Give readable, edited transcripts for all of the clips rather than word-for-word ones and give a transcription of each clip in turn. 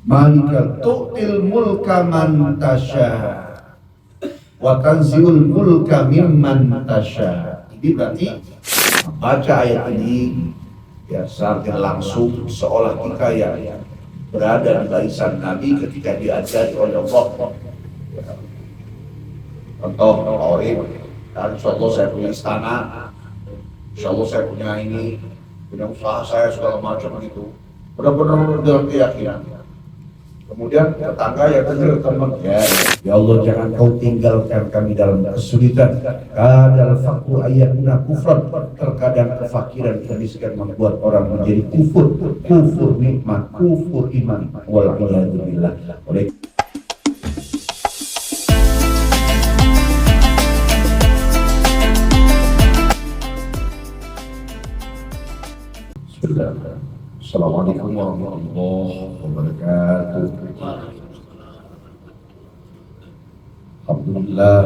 Malika tu'til mulka man tasya wa tanziul mulka mimman tasya. Jadi berarti baca ayat ini ya secara langsung seolah kita yang berada di barisan Nabi ketika diajari oleh Allah. Contoh Orib, dan insyaallah saya punya istana, insyaallah saya punya ini, punya usaha saya segala macam gitu. Benar-benar dengan keyakinan. Kemudian tetangga yang dengar teman, ya Allah jangan kau tinggalkan kami dalam kesulitan. Kadal fakru ayatuna kufran, terkadang kefakiran kemiskinan membuat orang menjadi kufur nikmat, kufur iman. Wal'iyadzubillah. Oleh Assalamualaikum warahmatullahi wabarakatuh. Alhamdulillah,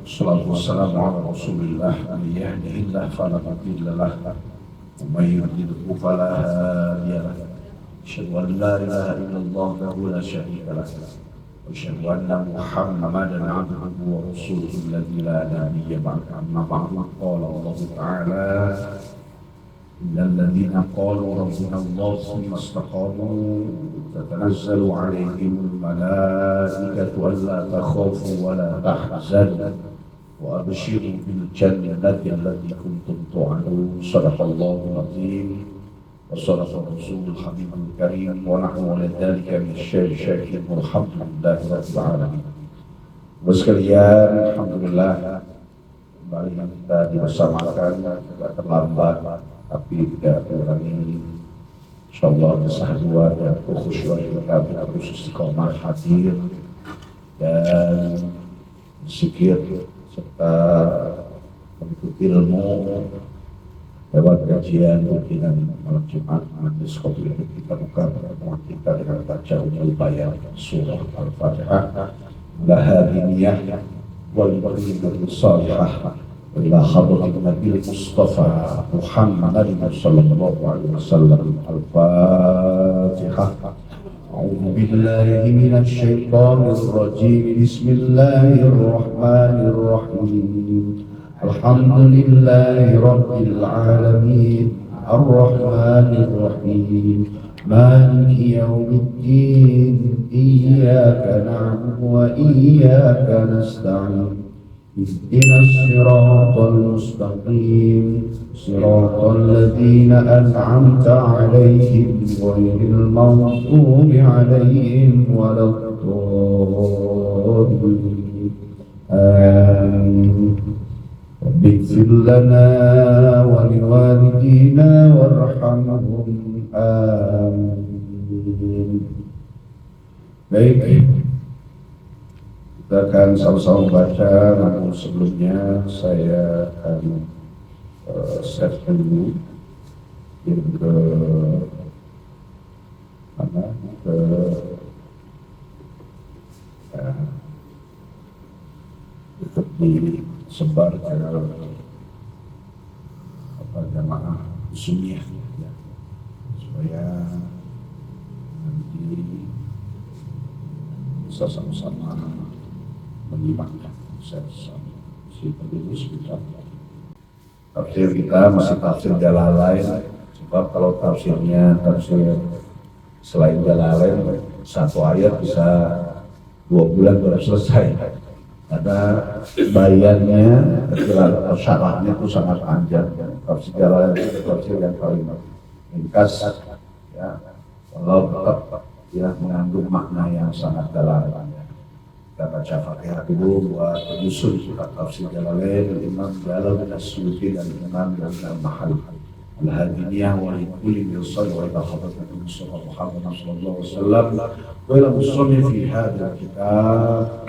salatu wassalamu ala rasulillah, man yahdihillahu fala mudilla lahu wa man yudlilhu fala hadiya lahu. Asyhadu an la ilaha illallah wahdahu la syarika lahu wa asyhadu anna Muhammadan abduhu wa rasuluhu alladzi la nabiyya ba'dahu. Amma ba'du, qala Allah ta'ala إن الذين قالوا ربنا الله ثم استقاموا تتنزل عليهم الملائكة ألا تخافوا ولا تحزنوا وأبشروا بالجنة التي كنتم توعدون. صدق الله العظيم وصدق الرسول الحبيب الكريم ونحن على ذلك من الشاكرين والحمد لله رب العالمين. Sekalian, alhamdulillah kembali kita dibersamakan, tidak terlambat tapi tidak mengurangi insyaallah kesahduan dan kekhusyuan kita terus istiqomah hadir dan zikir serta mengikuti ilmu lewat kajian rutin malam Jumat majelis kopi kita buka pertemuan kita dengan baca Ummul Bayan surah Al-Fatihah lahadiniyah wal barakatuh salihah ila hadratin Nabi Mustafa Muhammad sallallahu alaihi wasallam. Al-Fatihah. A'udzu billahi minasy syaithanir rajim. Bismillahirrahmanirrahim. Alhamdulillahi rabbil alamin. Ar-Rahmanir Rahim. Maliki yaumiddin. Iyyaka na'budu wa iyyaka nasta'in. اهدنا الصراط المستقيم صراط الذين أنعمت عليهم غير المغضوب عليهم ولا الضالين. آمين. رب اغفر لنا ولوالدينا وارحمهم. آمين. Baik, kita akan sama-sama baca, namun sebelumnya saya akan set dulu yang ke mana ke untuk disebar ke jamaah sunnah ya, supaya nanti bisa sama-sama menyimakkan si penulis kita. Tafsir kita masih tafsir Jalalain, sebab kalau tafsirnya tafsir selain Jalalain satu ayat bisa 2 bulan baru selesai, karena bayannya atau syarahnya itu sangat panjang. Tafsir Jalalain itu tafsir yang paling ringkas ya, walau tetap ya mengandung makna yang sangat dalam. Kita baca Fatihah dulu buat penyusun kitab tafsir Jalalain, Imam Jalalain As-Suyuti dan Imam Al-Mahali Al-Hadiniyah wa likulli birsal wa ila khabatat Mustafa Muhammad sallallahu alaihi wasallam wa ila musannif fi hadha kitab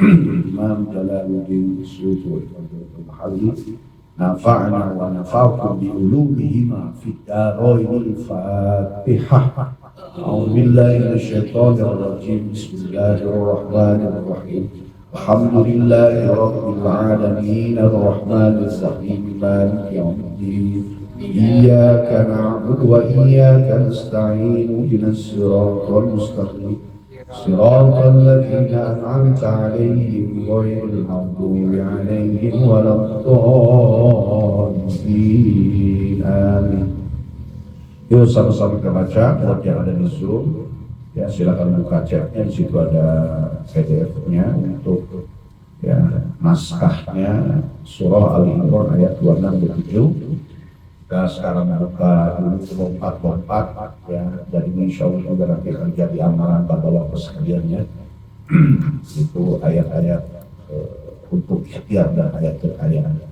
Imam Jalaluddin As-Suyuti wa Imam Al-Mahali nafa'na wa nafa'akum bi ulumihima fi darain. Al-Fatihah. أعوذ بالله من الشيطان الرجيم. بسم الله الرحمن الرحيم. الحمد لله رب العالمين الرحمن الرحيم مالك يوم الدين إياك نعبد وإياك نستعين اهدنا الصراط المستقيم صراط الذين أنعمت عليهم غير المغضوب عليهم ولا الضالين آمين. Yuk sama-sama kita baca buat yang ada di Zoom. Ya silakan buka chatnya, di situ ada PDF-nya untuk ya naskahnya surah Al-Imran ayat 26-27. Kita sekarang buka dulu lompat ya, jadi insya Allah juga nanti akan jadi amalan bapak-bapak sekaliannya. Itu ayat-ayat untuk ikhtiar dan ayat kekayaan.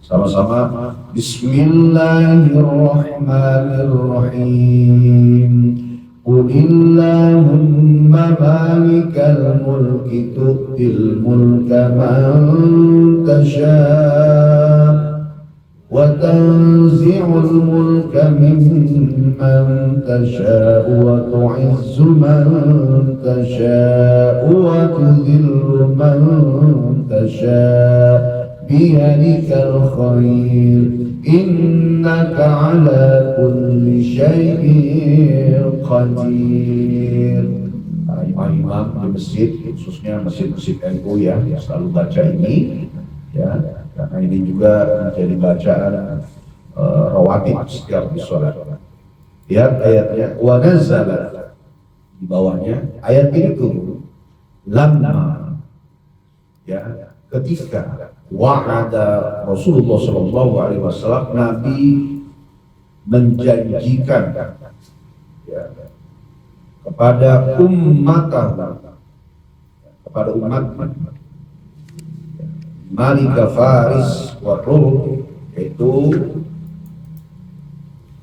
Sama-sama Bismillahirrahmanirrahim. Qulillahumma malikal mulki tu'til mulka man tasha' wa tanzi'ul mulka mimman tasha' wa tu'izzu man tasha' wa tudhillu man tasha' biyadikal khair innaka ala kulli syai'in qadir. Imam-imam di masjid, khususnya masjid-masjid NU ya, selalu baca ini ya, karena ini juga menjadi bacaan rawatib setiap sholat. Lihat ayatnya, wa nazala, di bawahnya ayat ini turun lamma ya, ketika wa'ada Rasulullah SAW, Nabi menjanjikan ya, kepada umatnya, Malika Faris wa Rum, yaitu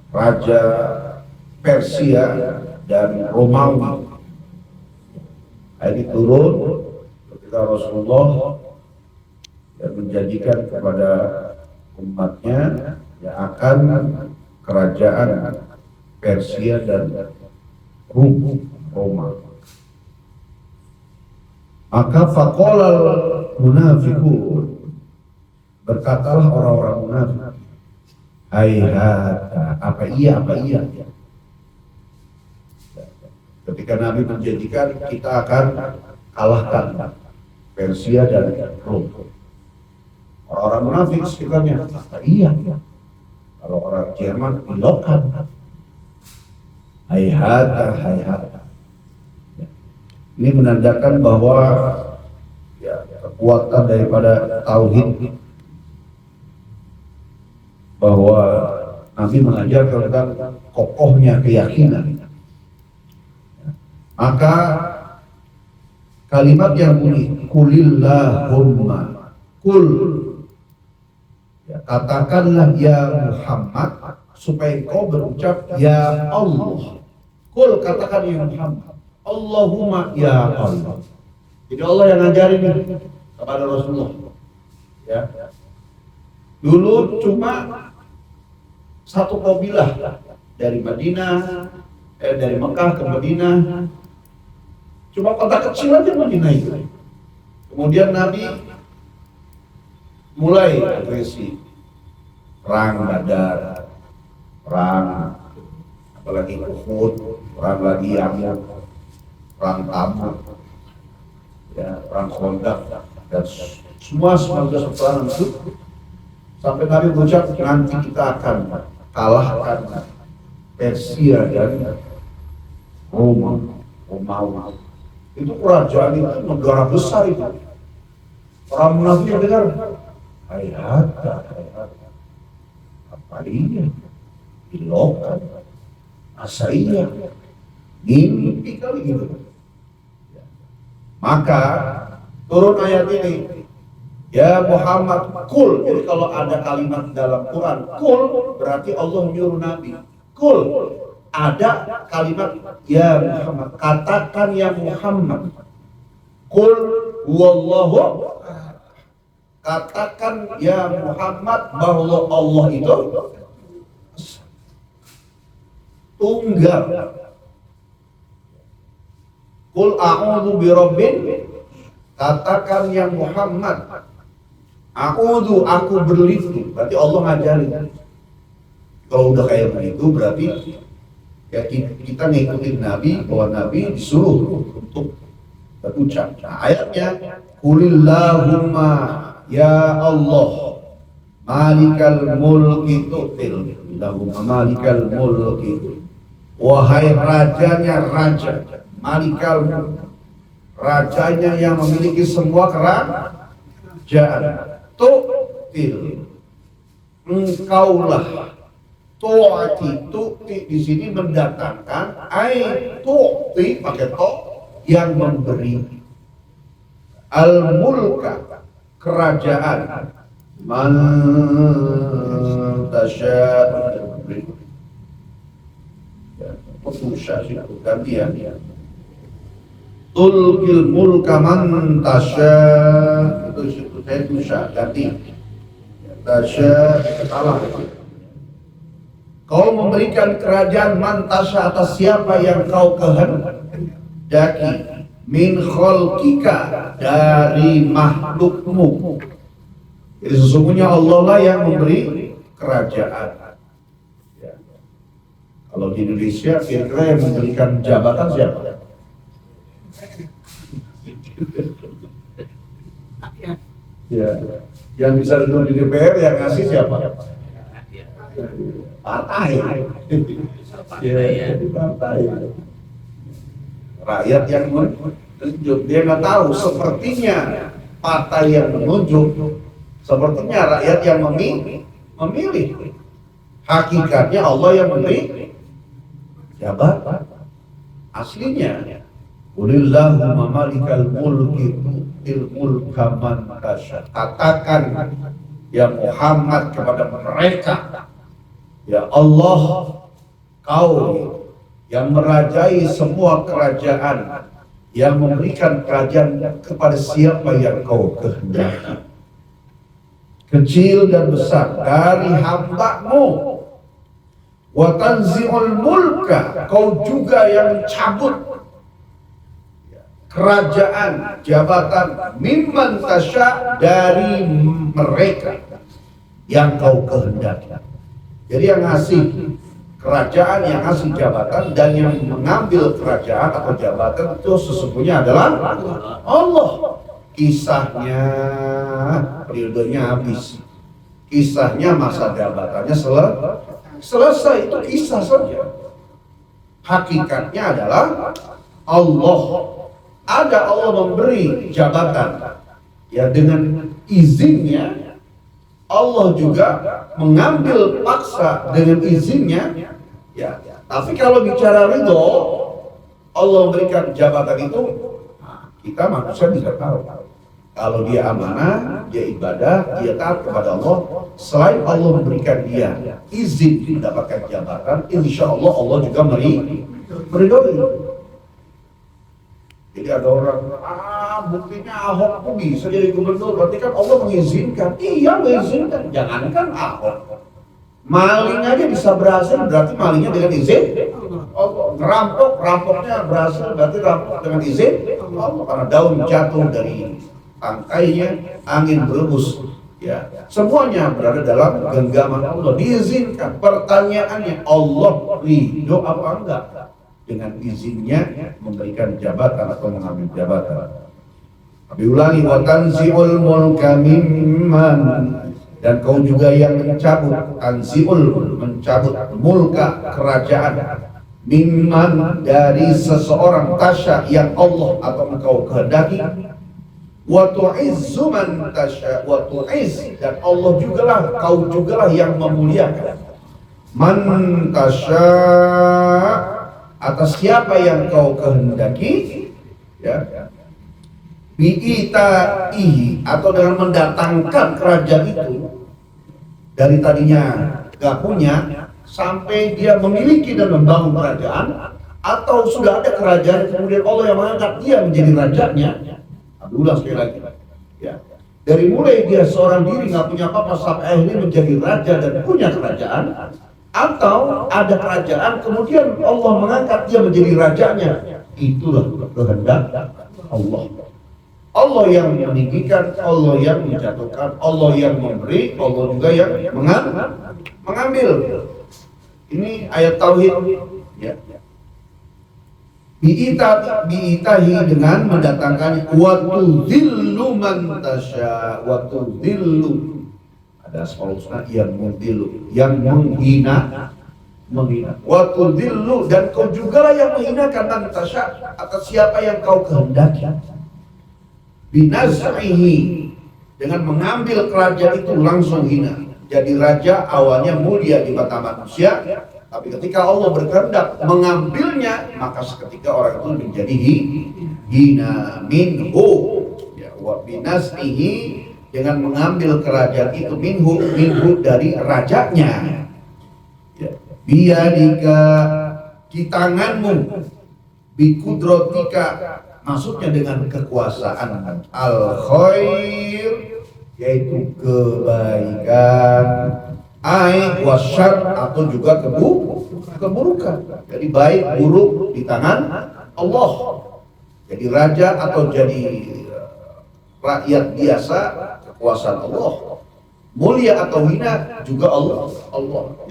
Raja Persia dan Romawi. Ini turun ketika Rasulullah yang menjanjikan kepada umatnya yang akan kerajaan Persia dan Roma. Maka faqalal munafiqun, berkatalah orang-orang munafik, hayhata, apa iya. Ketika Nabi menjanjikan kita akan kalahkan Persia dan Roma. Orang-orang munafik sekitarnya, iya. Kalau orang Jerman, ilokan. Hayhata. Ini menandakan bahwa ya, kekuatan daripada tauhid, bahwa Nabi mengajarkan tentang kokohnya keyakinan. Maka kalimat yang bunyi kulillahumma, kul, ya, katakanlah ya Muhammad, supaya kau berucap ya Allah. Kul, katakan ya Muhammad, Allahumma ya Allah. Jadi Allah yang ngajarin ini kepada Rasulullah. Ya. Dulu cuma satu kabilah dari Madinah, dari Mekah ke Madinah. Cuma kota kecil aja Madinah itu. Kemudian Nabi mulai agresi, perang Badar, perang apalagi Uhud, perang lagi Yamuk, perang Tabuk, ya, perang Khandaq, dan semua 19 peperangan itu sampai Nabi berucap nanti kita akan kalahkan Persia dan Romawi. Itu kerajaan itu negara besar itu. Orang munafik dengar, hayhata, apa iya? Ilokan, asa iya, mimpi kali gitu. Maka turun ayat ini, ya Muhammad kul. Jadi kalau ada kalimat dalam Quran kul, berarti Allah menyuruh Nabi. Kul, ada kalimat ya Muhammad, katakan ya Muhammad. Kul wallahu, katakan ya Muhammad bahwa Allah itu tunggal. Qul a'udzu birabbin, katakan ya Muhammad, a'udzu, aku berlindung. Berarti Allah ngajarin. Kalau udah kayak begitu berarti Ya kita ngikutin Nabi, bahwa Nabi disuruh untuk berucap. Nah, ayatnya Qulillahumma ya Allah malikal mulki tu'til Allahumma malikal mulki, wahai rajanya raja, malikal, rajanya yang memiliki semua kerajaan, tu'til, engkaulah, tu'ti di sini mendatangkan tu'ti pakai to, yang memberi, al-mulka, kerajaan, man tasya, itu gantian ya. Tulkil mulka man tasya, itu saya tusya ganti. Tasya salah. Kau memberikan kerajaan mantasya atas siapa yang kau kehendaki, min khalqika, dari makhlukmu. Jadi sesungguhnya Allah lah yang memberi kerajaan. Ya. Kalau di Indonesia kira-kira yang memberikan jabatan siapa? Ya. Yang bisa duduk di DPR yang ngasih siapa? Partai. Ya, partai. Rakyat yang menunjuk, dia nggak tahu. Sepertinya partai yang menunjuk, sepertinya rakyat yang memilih. Hakikatnya Allah yang memberi jabatan. Aslinya Qulillahumma malikal mulki tu'til mulka man tasya. Katakan ya Muhammad kepada mereka, ya Allah, kau yang merajai semua kerajaan, yang memberikan kerajaan kepada siapa yang kau kehendaki, kecil dan besar dari hamba-Mu. Wa tanzi'ul mulka, kau juga yang cabut kerajaan, jabatan, mimman tasya, dari mereka yang kau kehendaki. Jadi yang ngasih kerajaan, yang ngasih jabatan, dan yang mengambil kerajaan atau jabatan itu sesungguhnya adalah Allah. Kisahnya, periodenya habis, kisahnya masa jabatannya selesai, itu kisah saja. Hakikatnya adalah Allah. Ada Allah memberi jabatan, ya dengan izinnya. Allah juga mengambil paksa dengan izinnya, ya. Tapi kalau bicara ridho, Allah memberikan jabatan itu, kita manusia bisa tahu. Kalau dia amanah, dia ibadah, dia taat kepada Allah, selain Allah memberikan dia izin mendapatkan jabatan, insya Allah Allah juga meridhoi. Jadi ada orang, buktinya Ahok pun bisa jadi gubernur, berarti kan Allah mengizinkan. Iya mengizinkan, jangankan Ahok, maling aja bisa berhasil, berarti malingnya dengan izin Allah. Rampoknya berhasil, berarti rampok dengan izin Allah. Karena daun jatuh dari tangkainya, angin berembus, ya, semuanya berada dalam genggaman Allah, diizinkan. Pertanyaannya, Allah ridho apa enggak dengan izinnya memberikan jabatan atau mengambil jabatan? Tapi ulangi, wa tanzi'ul mulka mimman, dan kau juga yang mencabut, tanzi'ul, mencabut, mulka, kerajaan, mimman, dari seseorang, tasya, yang Allah atau engkau kehendaki, wa tu'izzu man tasya wa tu'izz, dan Allah jugalah, kau jugalah yang memuliakan, man tasya, atas siapa yang kau kehendaki, ya, bi'ita'ihi, atau dengan mendatangkan kerajaan itu dari tadinya gak punya sampai dia memiliki dan membangun kerajaan, atau sudah ada kerajaan kemudian Allah yang mengangkat dia menjadi rajanya. Ulang sekali lagi, ya, dari mulai dia seorang diri nggak punya apa-apa sampai akhirnya menjadi raja dan punya kerajaan, atau ada kerajaan kemudian Allah mengangkat dia menjadi rajanya. Itulah kehendak Allah. Allah yang meninggikan, Allah yang menjatuhkan, Allah yang memberi, Allah juga yang mengambil. Ini ayat tauhid Ya. Bi'itahi dengan mendatangkan wa tudhillu man tasya wa tudhillu. Ada asmaul husna yang mudhillu, yang menghina wa tudhillu, dan kau jugalah yang menghinakan man tasya, atas siapa yang kau kehendaki. Binaz'ihi, dengan mengambil kerajaan itu langsung hina. Jadi raja awalnya mulia di mata manusia, tapi ketika Allah berkehendak mengambilnya, maka seketika orang itu menjadi hina minhu. Ya, wa binaz'ihi, dengan mengambil kerajaan itu minhu dari rajanya. Ya, biyadika, di tanganmu, bikudrotika, maksudnya dengan kekuasaan, al khair, yaitu kebaikan, wasyar, atau juga keburukan. Jadi baik buruk di tangan Allah. Jadi raja atau jadi rakyat biasa, kekuasaan Allah. Mulia atau hina juga Allah.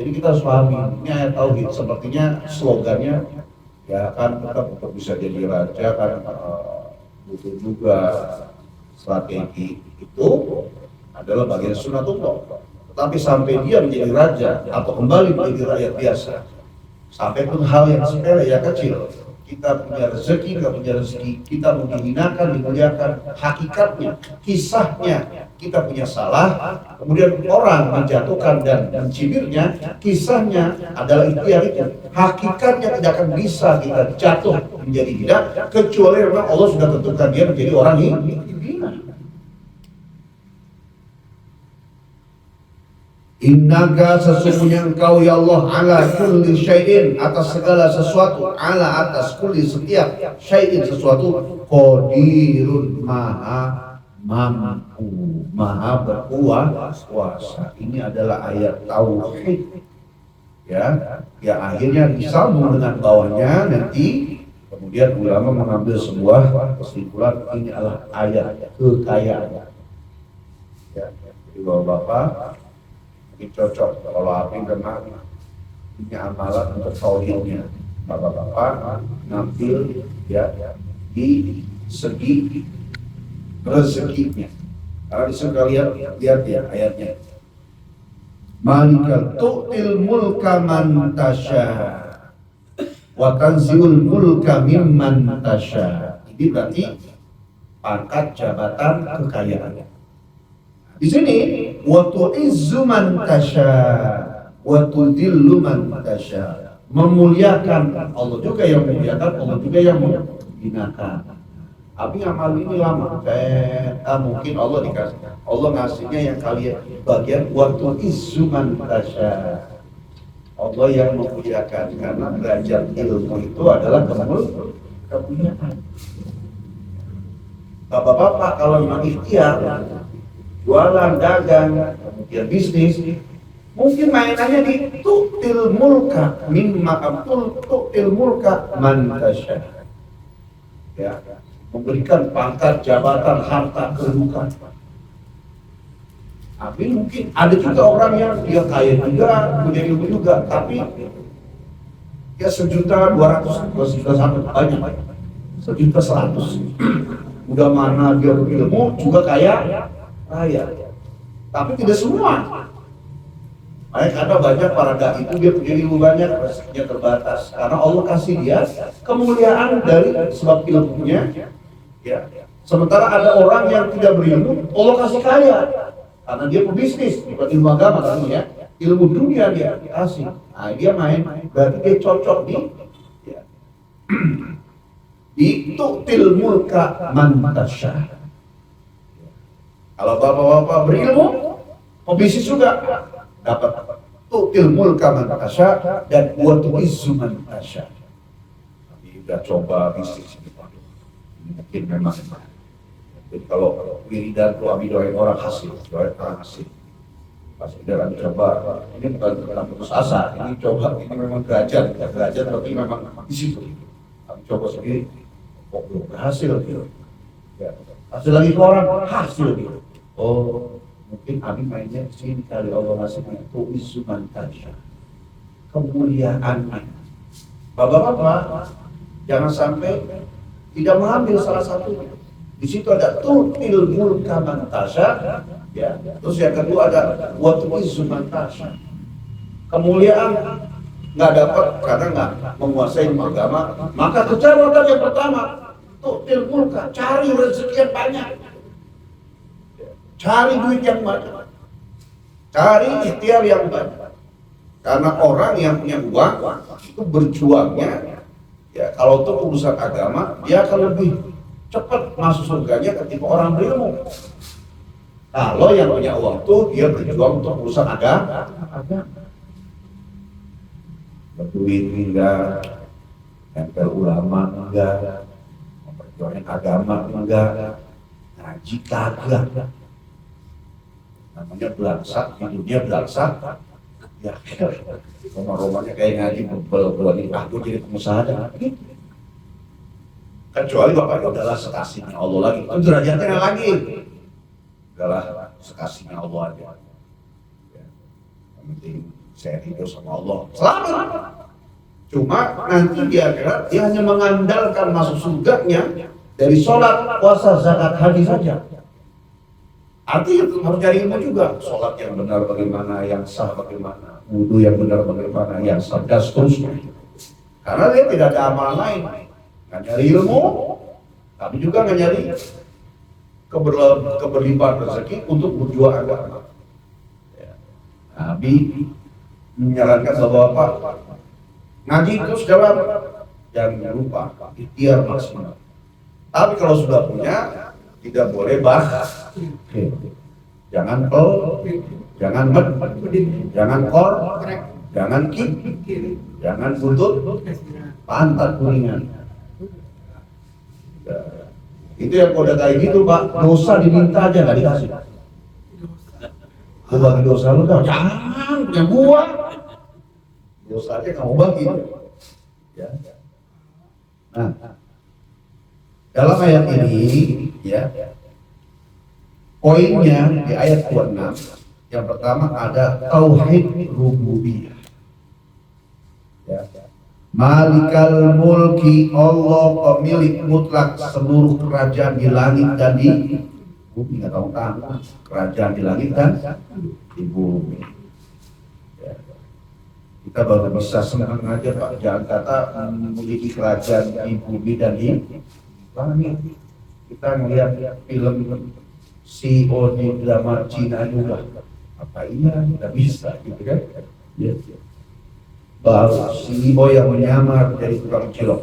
Jadi kita harus pahami ini ayat tauhid. Sepertinya slogannya ya kan, kita untuk bisa jadi raja kan butuh juga strategi. Itu adalah bagian sunatullah. Tetapi sampai dia menjadi raja atau kembali menjadi rakyat biasa, sampai pun hal yang sepele, ya kecil, kita punya rezeki, nggak punya rezeki, kita mau dihinakan, dimuliakan, hakikatnya, kisahnya, kita punya salah, kemudian orang menjatuhkan dan mencibirnya, kisahnya adalah ikhtiar itu, hakikatnya tidak akan bisa kita jatuh menjadi hina, kecuali memang Allah sudah tentukan dia menjadi orang hina. Innaka, sesungguhnya engkau ya Allah, ala kulli syai'in, atas segala sesuatu, ala atas kulli, setiap syai'in sesuatu, qadirun, maha mampu, maha berkuasa. Ini adalah ayat tauhid, ya, yang akhirnya disambung dengan bawahnya nanti. Kemudian ulama mengambil sebuah kesimpulan, ini adalah ayat kekayaan. Ya, jadi bapak-bapak ini cocok kalau Abi memang punya amalan untuk tauhidnya, bapak-bapak ngambil ya di segi rezekinya. Karena disuruh kalian lihat ya ayatnya, Malikal tu'til mulka man tasya wa tanzi'ul mulka mimman tasya. Ini berarti pangkat, jabatan, kekayaan. Di sini wa tu'izzu man tasya wa tudhillu man tasya. Memuliakan Allah juga yang memuliakan, Allah juga yang menghinakan. Tapi amal ini lama, mungkin Allah dikasih, Allah ngasihnya yang kalian bagian wa tu'izzu man tasya. Allah yang memuliakan, karena belajar ilmu itu adalah kemuliaan. Bapak-bapak kalau memang ikhtiar, jualan, dagang, kemudian bisnis, mungkin mainannya di tu'til mulka tu'til mulka man tasya. Ya, memberikan pangkat, jabatan, harta, kedudukan. Tapi mungkin ada juga orang yang dia kaya juga, punya ilmu juga, tapi ya 1.200.000, 2.100.000 banyak, 1.100.000. Udah mana dia berilmu juga kaya, tapi tidak semua. Makanya ada banyak para dai itu dia punya ilmu banyak, rezekinya terbatas, karena Allah kasih dia kemuliaan dari sebab ilmunya. Ya. Sementara ada orang yang tidak berilmu, Allah kasih kaya, karena dia pebisnis, bukan ilmu agama tadi ya, ilmu dunia dia kasih. Nah dia main, berarti dia cocok di tu'til mulka man tasya. Kalau bapak-bapak berilmu, pebisnis juga dapat tu'til mulka man tasya dan wa tu'izzu man tasya. Tapi udah coba bisnis ini, mungkin memang. Jadi kalau wiridan tuh Abi doain orang hasil, Pas udah Abi coba, ini bukan tentang putus asa, ini coba, ini memang derajat tapi memang di situ. Abi coba sendiri, kok belum berhasil gitu. Ya, hasil lagi ke orang, hasil gitu. Oh, mungkin Abi mainnya di sini kali Allah ngasih itu izuman tasya, kemuliaannya. Bapak-bapak, jangan sampai tidak mengambil salah satu. Di situ ada tu'til mulka man tasya, ya. Terus yang kedua ada wa tu'izzu man tasya. Kemuliaan nggak dapat karena nggak menguasai agama, maka kecerdasan yang pertama tu'til mulka, cari rezeki yang banyak, cari duit yang banyak, cari ikhtiar yang banyak. Karena orang yang punya uang itu berjuangnya, ya kalau itu urusan agama dia akan lebih cepat masuk surganya ketika orang berilmu. Kalau yang punya uang itu dia berjuang untuk urusan agama. Berduit enggak, nempel ulama enggak, memperjuangkan agama enggak, ngaji kagak. Namanya belangsat, hidupnya belangsat. Ya, rumah-rumahnya kayak ngaji bebel-bebel ini, gue jadi pengusaha dah. Kecuali bapaknya udahlah sekasihnya Allah lagi, itu derajatnya lagi. Udahlah sekasihnya Allah aja. Ya. Yang penting saya hidup sama Allah, selamat. Cuma nanti di akhirat dia hanya mengandalkan masuk surganya dari sholat, puasa, zakat, haji saja. Artinya harus cari ilmu juga, sholat yang benar bagaimana, yang sah bagaimana, wudhu yang benar bagaimana, yang sah dan seterusnya. Karena dia tidak ada amalan lain, nggak nyari ilmu, tapi juga nggak nyari keberlimpahan rezeki untuk berjuang agama. Ya. Nabi menyarankan bapak-bapak ngaji terus jalan, jangan lupa ikhtiar maksimal. Tapi kalau sudah punya, tidak boleh bahas. Jangan jangan jangan jangan jangan buntut, pantat kuningan. Itu yang kode kayak gitu Pak, dosa diminta aja nggak dikasih. Mau bagi dosa lu dah, jangan punya gua. Dosa aja kamu bagi. Ya. Nah, dalam ayat ini, ya. Poinnya di ayat 26, yang pertama ada tauhid rububiyah. Ya. Malikal mulki, Allah pemilik mutlak seluruh kerajaan di langit dan di bumi. Nggak tahu kerajaan di langit dan di bumi. Ya. Kita baru bisa senang aja Pak, jangan kata memiliki kerajaan di bumi dan di langit. Kita melihat film CEO di drama Cina juga, apa iya nggak bisa gitu kan? Ya. Baru CEO yang menyamar dari tukang cilok.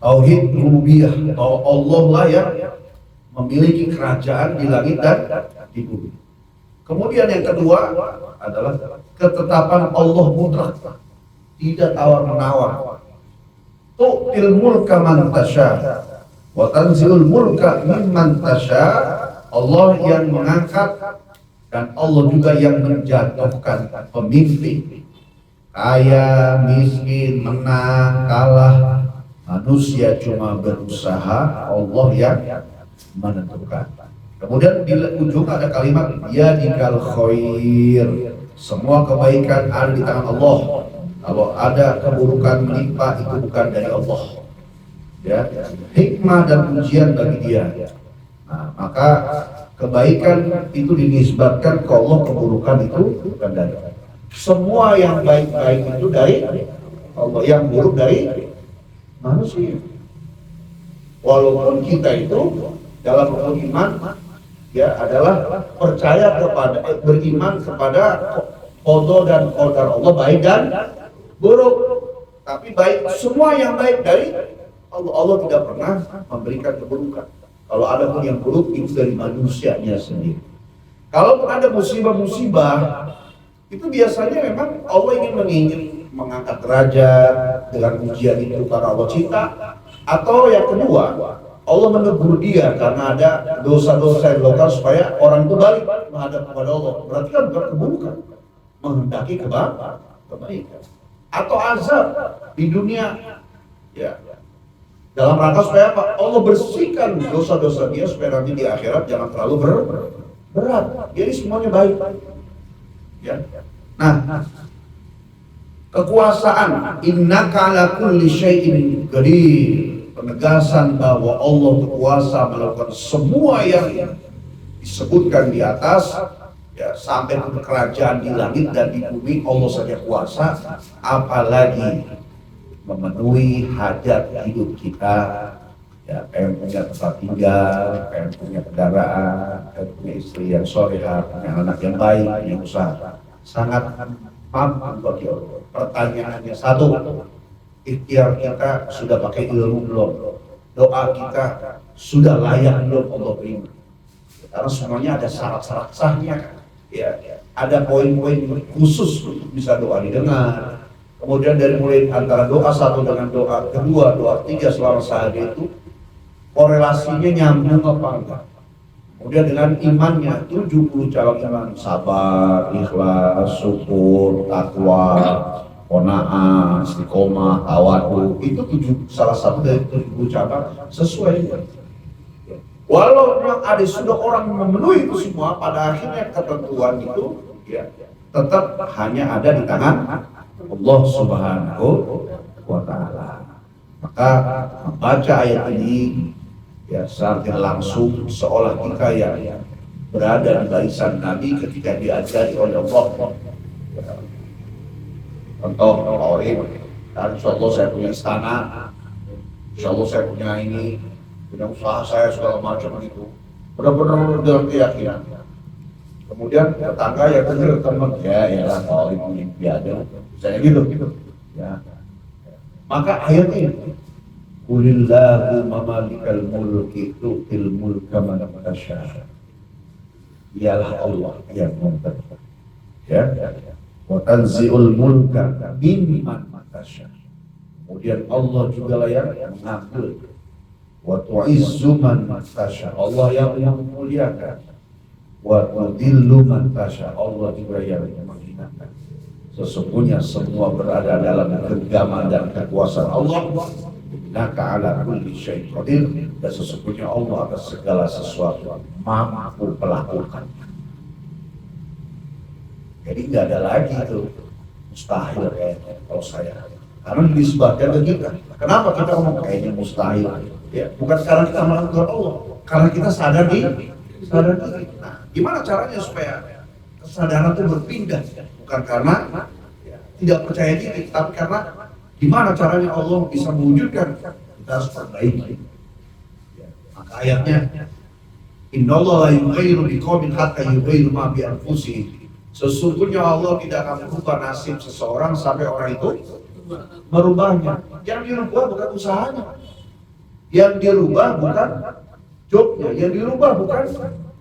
Tauhid rububiyah, bahwa Allah lah yang memiliki kerajaan di langit dan di bumi. Kemudian yang kedua adalah ketetapan Allah mutlak, tidak tawar menawar. Tu'til mulka man tasya wa tanzilul mulka mimman tasya. Allah yang mengangkat dan Allah juga yang menjatuhkan pemimpin. Kaya, miskin, menang, kalah, manusia cuma berusaha, Allah yang menentukan. Kemudian di ujung ada kalimat yadikal khair, semua kebaikan ada di tangan Allah. Kalau ada keburukan menimpa itu bukan dari Allah. Ya, hikmah dan ujian bagi dia. Nah, maka kebaikan itu dinisbatkan ke Allah, keburukan itu bukan dari Allah. Semua yang baik-baik itu dari Allah, yang buruk dari manusia. Walaupun kita itu dalam beriman ya adalah percaya kepada, beriman kepada qada dan qadar Allah baik dan buruk. Tapi baik, semua yang baik dari Allah. Allah tidak pernah memberikan keburukan. Kalau ada pun yang buruk itu dari manusianya sendiri. Kalaupun ada musibah-musibah, itu biasanya memang Allah ingin mengangkat derajat dengan ujian itu karena Allah cinta. Atau yang kedua, Allah menegur dia karena ada dosa-dosa yang dilakukan supaya orang itu balik menghadap kepada Allah. Berarti kan bukan keburukan, menghendaki kebaikan. Atau azab di dunia, ya. Dalam rangka supaya apa? Allah bersihkan dosa-dosa dia supaya nanti di akhirat jangan terlalu berat. Jadi semuanya baik. Ya. Nah, Kekuasaan, innaka ala kulli syai'in qadir. Penegasan bahwa Allah berkuasa melakukan semua yang disebutkan di atas, ya, sampai ke kerajaan di langit dan di bumi Allah saja kuasa, apalagi memenuhi hajat hidup kita, ya, pengen punya tempat tinggal, pengen punya kendaraan, pengen punya istri yang solehah, punya anak yang baik, punya usaha, sangat mampu bagi Allah. Pertanyaannya satu, ikhtiar kita sudah pakai ilmu belum? Doa kita sudah layak belum Allah terima? Karena semuanya ada syarat-syarat sahnya, ya, ada poin-poin khusus untuk bisa doa didengar. Kemudian dari mulai antara doa satu dengan doa kedua, doa tiga selama sehari itu korelasinya nyambung apa enggak. Kemudian dengan imannya 70 cabang iman, sabar, ikhlas, syukur, takwa, qanaah, istiqomah, tawadu, itu salah satu dari 70 cabang sesuai. Walau memang ada sudah orang memenuhi itu semua, pada akhirnya ketentuan itu, ya, tetap hanya ada di tangan Allah Subhanahu wa Ta'ala. Maka membaca ayat ini, ya, secara langsung seolah kita yang berada di barisan Nabi ketika diajari oleh Allah. Contoh Pak dan insya Allah saya punya istana, insya Allah saya punya ini, punya usaha saya segala macam itu, benar-benar dengan keyakinan. Kemudian tetangga yang dengar teman, ya lah Pak punya biada, saya gitu. Ya. Maka ayat ini, Qulillahumma malikal mulki tu'til mulka man tasha. Ialah Allah yang memberi, ya, wa tanzi'ul mulka mimman tasha. Kemudian Allah juga lah yang mengambil, wa tu'izzu man tasha. Allah yang memuliakan, wa tudillu man tasha. Allah juga yang menghinakan. Sesungguhnya semua berada dalam genggaman dan kekuasaan Allah. Innaka ala kulli syai'in qadir. Dan sesungguhnya Allah atas segala sesuatu mampu melakukan. Jadi nggak ada lagi itu mustahil kayaknya kalau saya. Karena disebabkan ke kita. Kenapa kita ngomong kayaknya mustahil? Ya, bukan karena kita melakukan Allah, karena kita sadar diri. Nah, gimana caranya supaya kesadaran itu berpindah? Bukan karena tidak percaya diri, tapi karena gimana caranya Allah bisa mewujudkan, kita harus perbaiki. Ya, maka ayatnya, Innallaha la yughayyiru biqaumin hatta yughayyiru ma bi anfusihim. Sesungguhnya Allah tidak akan merubah nasib seseorang sampai orang itu merubahnya. Yang dirubah bukan usahanya, yang dirubah bukan jobnya, yang dirubah bukan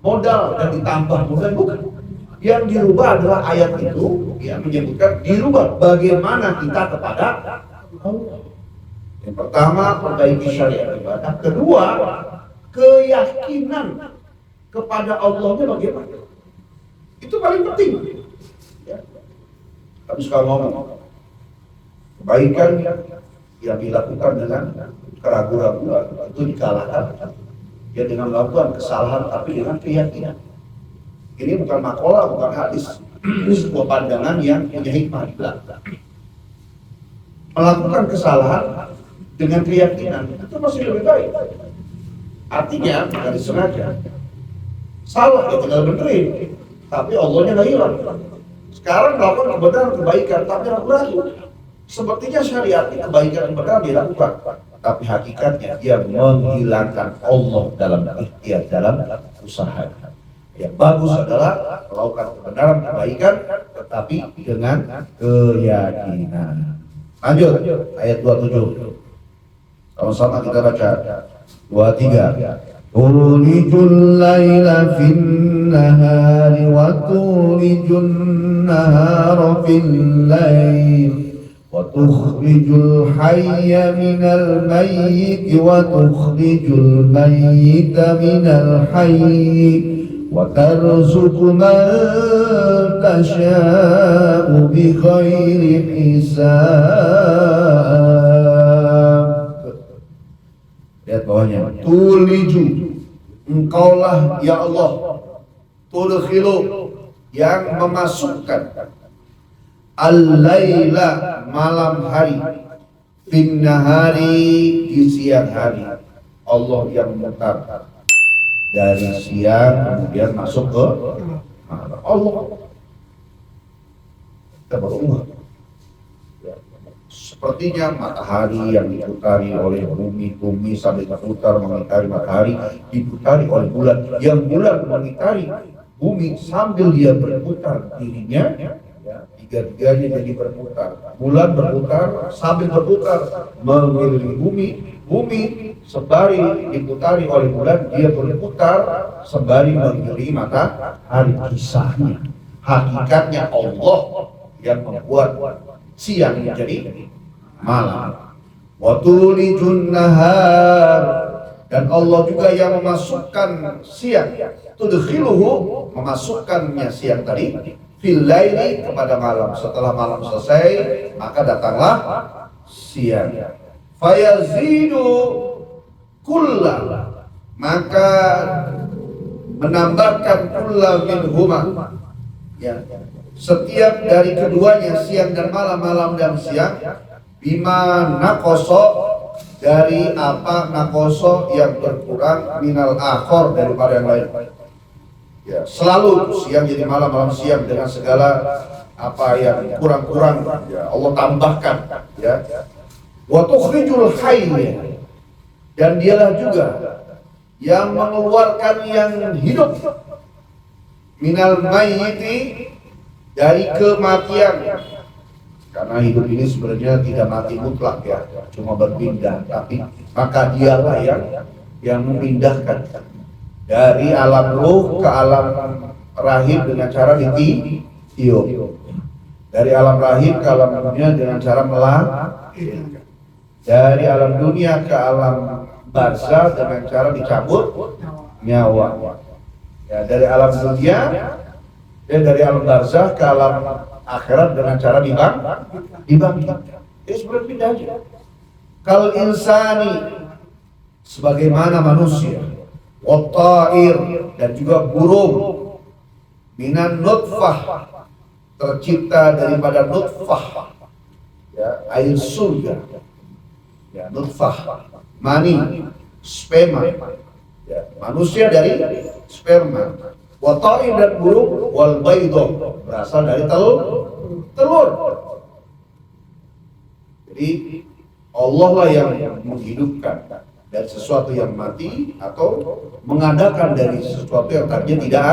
modal dan ditambah modal, bukan. Yang dirubah adalah ayat itu yang menyebutkan dirubah bagaimana kita kepada Allah. Yang pertama, perbaiki syariat ibadah. Kedua, keyakinan kepada Allahnya bagaimana. Itu paling penting. Ya. Kami suka ngomong kebaikan yang dilakukan dengan keraguan-raguan itu dikalahkan ya dengan melakukan kesalahan tapi dengan keyakinan. Ini bukan makalah, bukan hadis. Ini sebuah pandangan yang punya hikmah di belakang. Melakukan kesalahan dengan keyakinan itu masih lebih baik. Artinya bukan disengaja. Salah ya tinggal benerin, tapi Allahnya nggak hilang. Sekarang melakukan kebenaran kebaikan tapi ragu-ragu. Sepertinya syariat kebaikan kebenaran dilakukan, tapi hakikatnya dia menghilangkan Allah dalam ikhtiar, dalam usaha. Yang bagus adalah melakukan kebenaran kebaikan tetapi dengan keyakinan. Lanjut ayat 27. Sama-sama kita baca 23. Tulijul laila fin nahari wa tulijul nahara fil lail wa tukhrijul hayya minal mayyit wa tukhrijul mayyita minal hayy wa tarzuqu man tasha'u bi ghairi hisab. Lihat bawahnya, tuliju, engkaulah ya Allah, tudkhilu, yang memasukkan al-laila malam hari, fin nahari di siang hari. Allah yang memutar dari siang kemudian masuk ke malam. Allah. Kita baru ingat. Sepertinya matahari yang diputari oleh bumi, bumi sambil berputar mengitari matahari, diputari oleh bulan, yang bulan mengitari bumi sambil dia berputar dirinya, tiga-tiganya jadi berputar. Bulan berputar sambil berputar mengelilingi bumi, bumi sembari diputari oleh bulan, dia berputar sembari mengelilingi matahari. Kisahnya, hakikatnya Allah yang membuat siang menjadi malam. Wa tulijun nahar, dan Allah juga yang memasukkan siang, tudkhiluhu, memasukkannya siang tadi, fil laili, kepada malam. Setelah malam selesai maka datanglah siang. Fayazidu kulla, maka menambahkan kulla minhuma, ya, setiap dari keduanya, siang dan malam, malam dan siang, bima nakoso, dari apa nakoso yang berkurang, minal akhor, daripada yang lain. Ya, selalu siang jadi malam, malam siang, dengan segala apa yang kurang-kurang, ya, Allah tambahkan. Ya, wa tukhrijul hayy, dan dialah juga yang mengeluarkan yang hidup, minal mayyiti, dari kematian. Karena hidup ini sebenarnya tidak mati mutlak, ya, cuma berpindah. Tapi maka dialah yang memindahkan dari alam ruh ke alam rahim dengan cara ditiup, dari alam rahim ke alam dunia dengan cara melahirkan, dari alam dunia ke alam barzah dengan cara dicabut nyawa, ya, dari alam dunia dan dari alam barzah ke alam akhirat dengan cara dibangkitkan. Itu berpindah aja. Kal insani, sebagaimana manusia, wa ta'ir, dan juga burung, minan nutfah, tercipta daripada nutfah, ya, air surga, ya, nutfah, mani, sperma, ya, manusia dari sperma. Wa ta'ir, dan burung, wal baydo, berasal dari telur. Jadi Allah lah yang menghidupkan dari sesuatu yang mati, atau mengadakan dari sesuatu yang tadinya tidak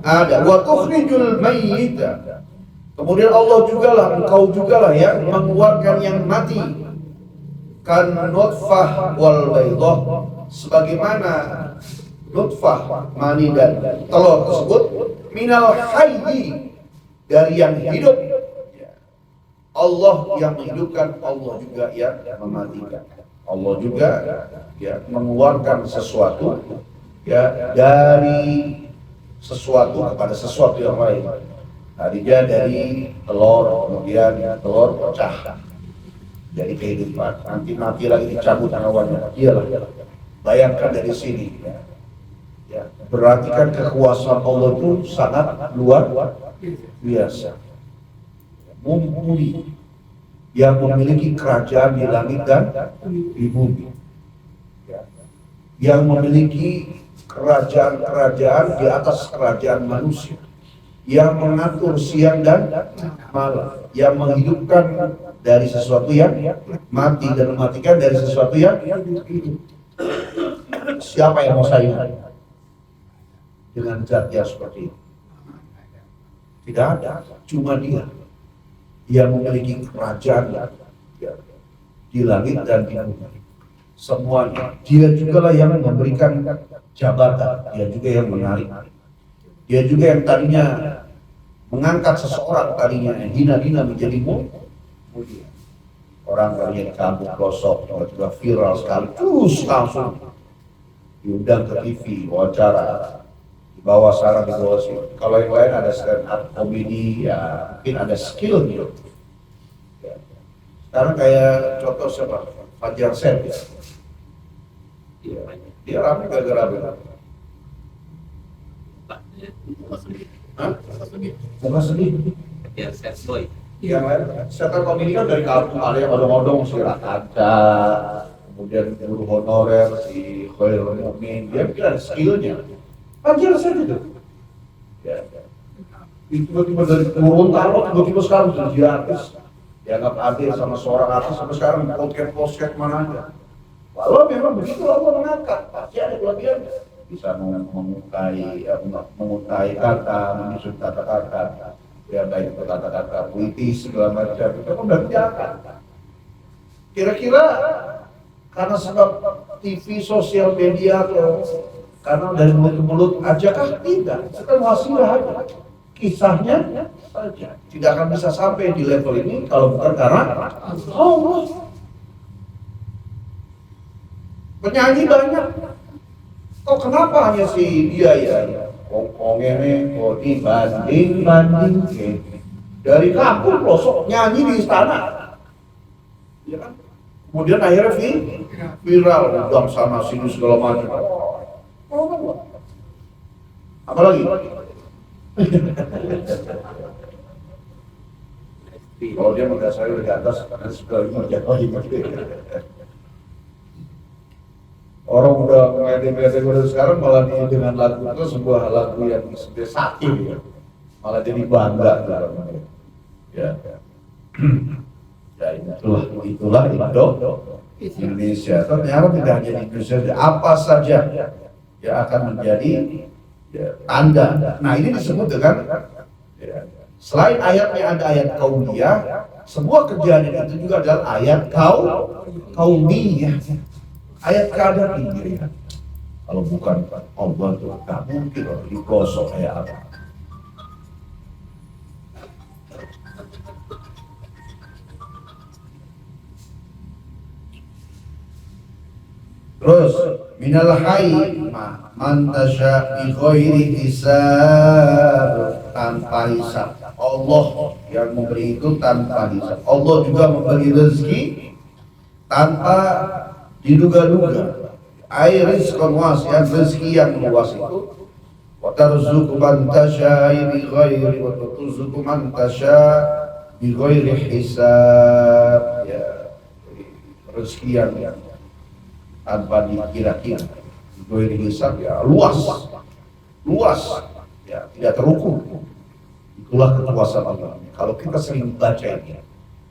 ada. Wa tukhrijul mayyita, kemudian Allah jugalah, engkau jugalah yang mengeluarkan yang mati, kan nutfah wal baydo, sebagaimana nutfah, mani dan telur tersebut, minal hayyi, dari yang hidup. Allah yang menghidupkan, Allah juga yang mematikan. Allah juga, ya, mengeluarkan sesuatu, ya, dari sesuatu kepada sesuatu yang lain. Tadinya dari telur, kemudian telur pecah jadi kehidupan, nanti mati lagi dicabut nyawanya. Iyalah, bayangkan dari sini. Ya, berarti kan kekuasaan Allah itu sangat luar biasa. Mumpuni, yang memiliki kerajaan di langit dan di bumi, ya, yang memiliki kerajaan-kerajaan di atas kerajaan manusia, yang mengatur siang dan malam, yang menghidupkan dari sesuatu yang mati dan mematikan dari sesuatu yang hidup. Siapa yang mau saing dengan zat yang seperti itu? Tidak ada, cuma Dia yang memiliki kerajaan, ya, di langit dan di bumi. Semuanya. Dia juga lah yang memberikan jabatan, Dia juga yang menarik, Dia juga yang tadinya mengangkat seseorang, tadinya yang hina-hina menjadi mulia. Orang tadinya di kampung pelosok, tiba-tiba viral sekali, terus langsung diundang ke TV, wawancara, bawah sarang, di bawah sini. Kalau yang lain ada stand up komedi, ya mungkin ada skill gitu. Ya. Sekarang kayak contoh siapa? Fajar Sen, ya. Dia ramai gara-gara apa? Hah? Muka sedih. Ya, sad boy. Yang lain, stand-up comedy kan dari kampung, ada yang odong-odong si Rakanta, kemudian guru honorer si Khairul Mumin, dia bikin ada skillnya. Ajar saja tuh. Ya. Tiba-tiba dari Gorontalo, tiba-tiba sekarang jadi artis. Dianggap adil sama seorang artis, sampai sekarang podcast mana aja. Kalau memang begitu Allah mengangkat, pasti ada kelebihannya. Bisa mengutai kata, menyusun kata-kata. Ya baik itu kata-kata puitis segala macam itu kan udah diangkat. Kira-kira karena sebab TV, sosial media atau karena dari mulut ke mulut aja kah? Tidak. Sekarang wasilah aja. Kisahnya saja tidak akan bisa sampai di level ini kalau bukan karena Allah. Penyanyi banyak. Kok kenapa hanya si dia ya? Kongkongnya kok dibanding dari kampung pelosok nyanyi di istana, ya kan? Kemudian akhirnya viral, udang sana sini segala macam. Apalagi? Kalau dia mendasari dari atas, karena sudah menjatuh. Orang udah ngede-ngede sekarang malah dengan lagu itu sebuah lagu yang sebenarnya sakit ya. Malah jadi bangga ya. Ya itulah Indonesia. Ternyata tidak hanya di Indonesia, apa saja ya akan menjadi ya, tanda. Nah ini disebut dengan ya, selain ayatnya ada ayat kauniyah, sebuah kejadian itu juga adalah ayat kauniyah. Ayat keadaan ini ya. Kalau bukan Allah itu tak mungkin digosok kayak apa. Terus minal hayy man tasya bi ghairi hisab, tanpa hisab. Allah yang memberi itu tanpa hisab. Allah juga memberi rezeki tanpa diduga-duga. Ai rizqan wasi'an, rezeki yang luas itu. Wa tarzuqu man tasya bi ghairi wa tarzuqu man tasya bi ghairi hisab. Ya, rezeki yang tanpa dikira-kira. Bi ghairi hisab ya luas. Ya, tidak terukur. Itulah kekuasaan Allah. Kalau kita sering baca ini,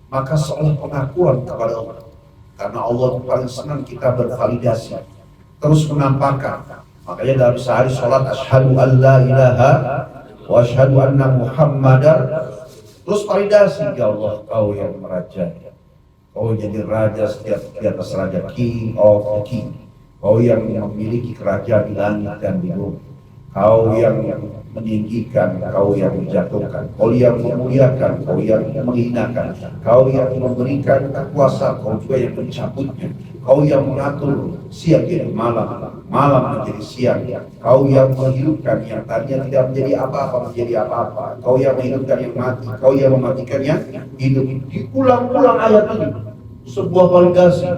maka seolah pengakuan kepada Allah. Karena Allah paling senang kita bervalidasi, terus menampakkan. Makanya dalam sehari sholat asyhadu an la ilaha wa asyhadu anna muhammadar, terus validasi, ya Allah kau yang meraja, kau jadi raja setiap di atas raja, king of the king, kau yang memiliki kerajaan di langit dan di bumi, kau yang meninggikan, kau yang menjatuhkan, kau yang memuliakan, kau yang menghinakan, kau yang memberikan kekuasaan, kau juga yang mencabutnya, kau yang mengatur siang jadi malam, malam menjadi siang, kau yang menghidupkan yang tadinya tidak menjadi apa-apa menjadi apa-apa, kau yang menghidupkan yang mati, kau yang mematikan yang hidup. Diulang-ulang ayat ini, sebuah validasi.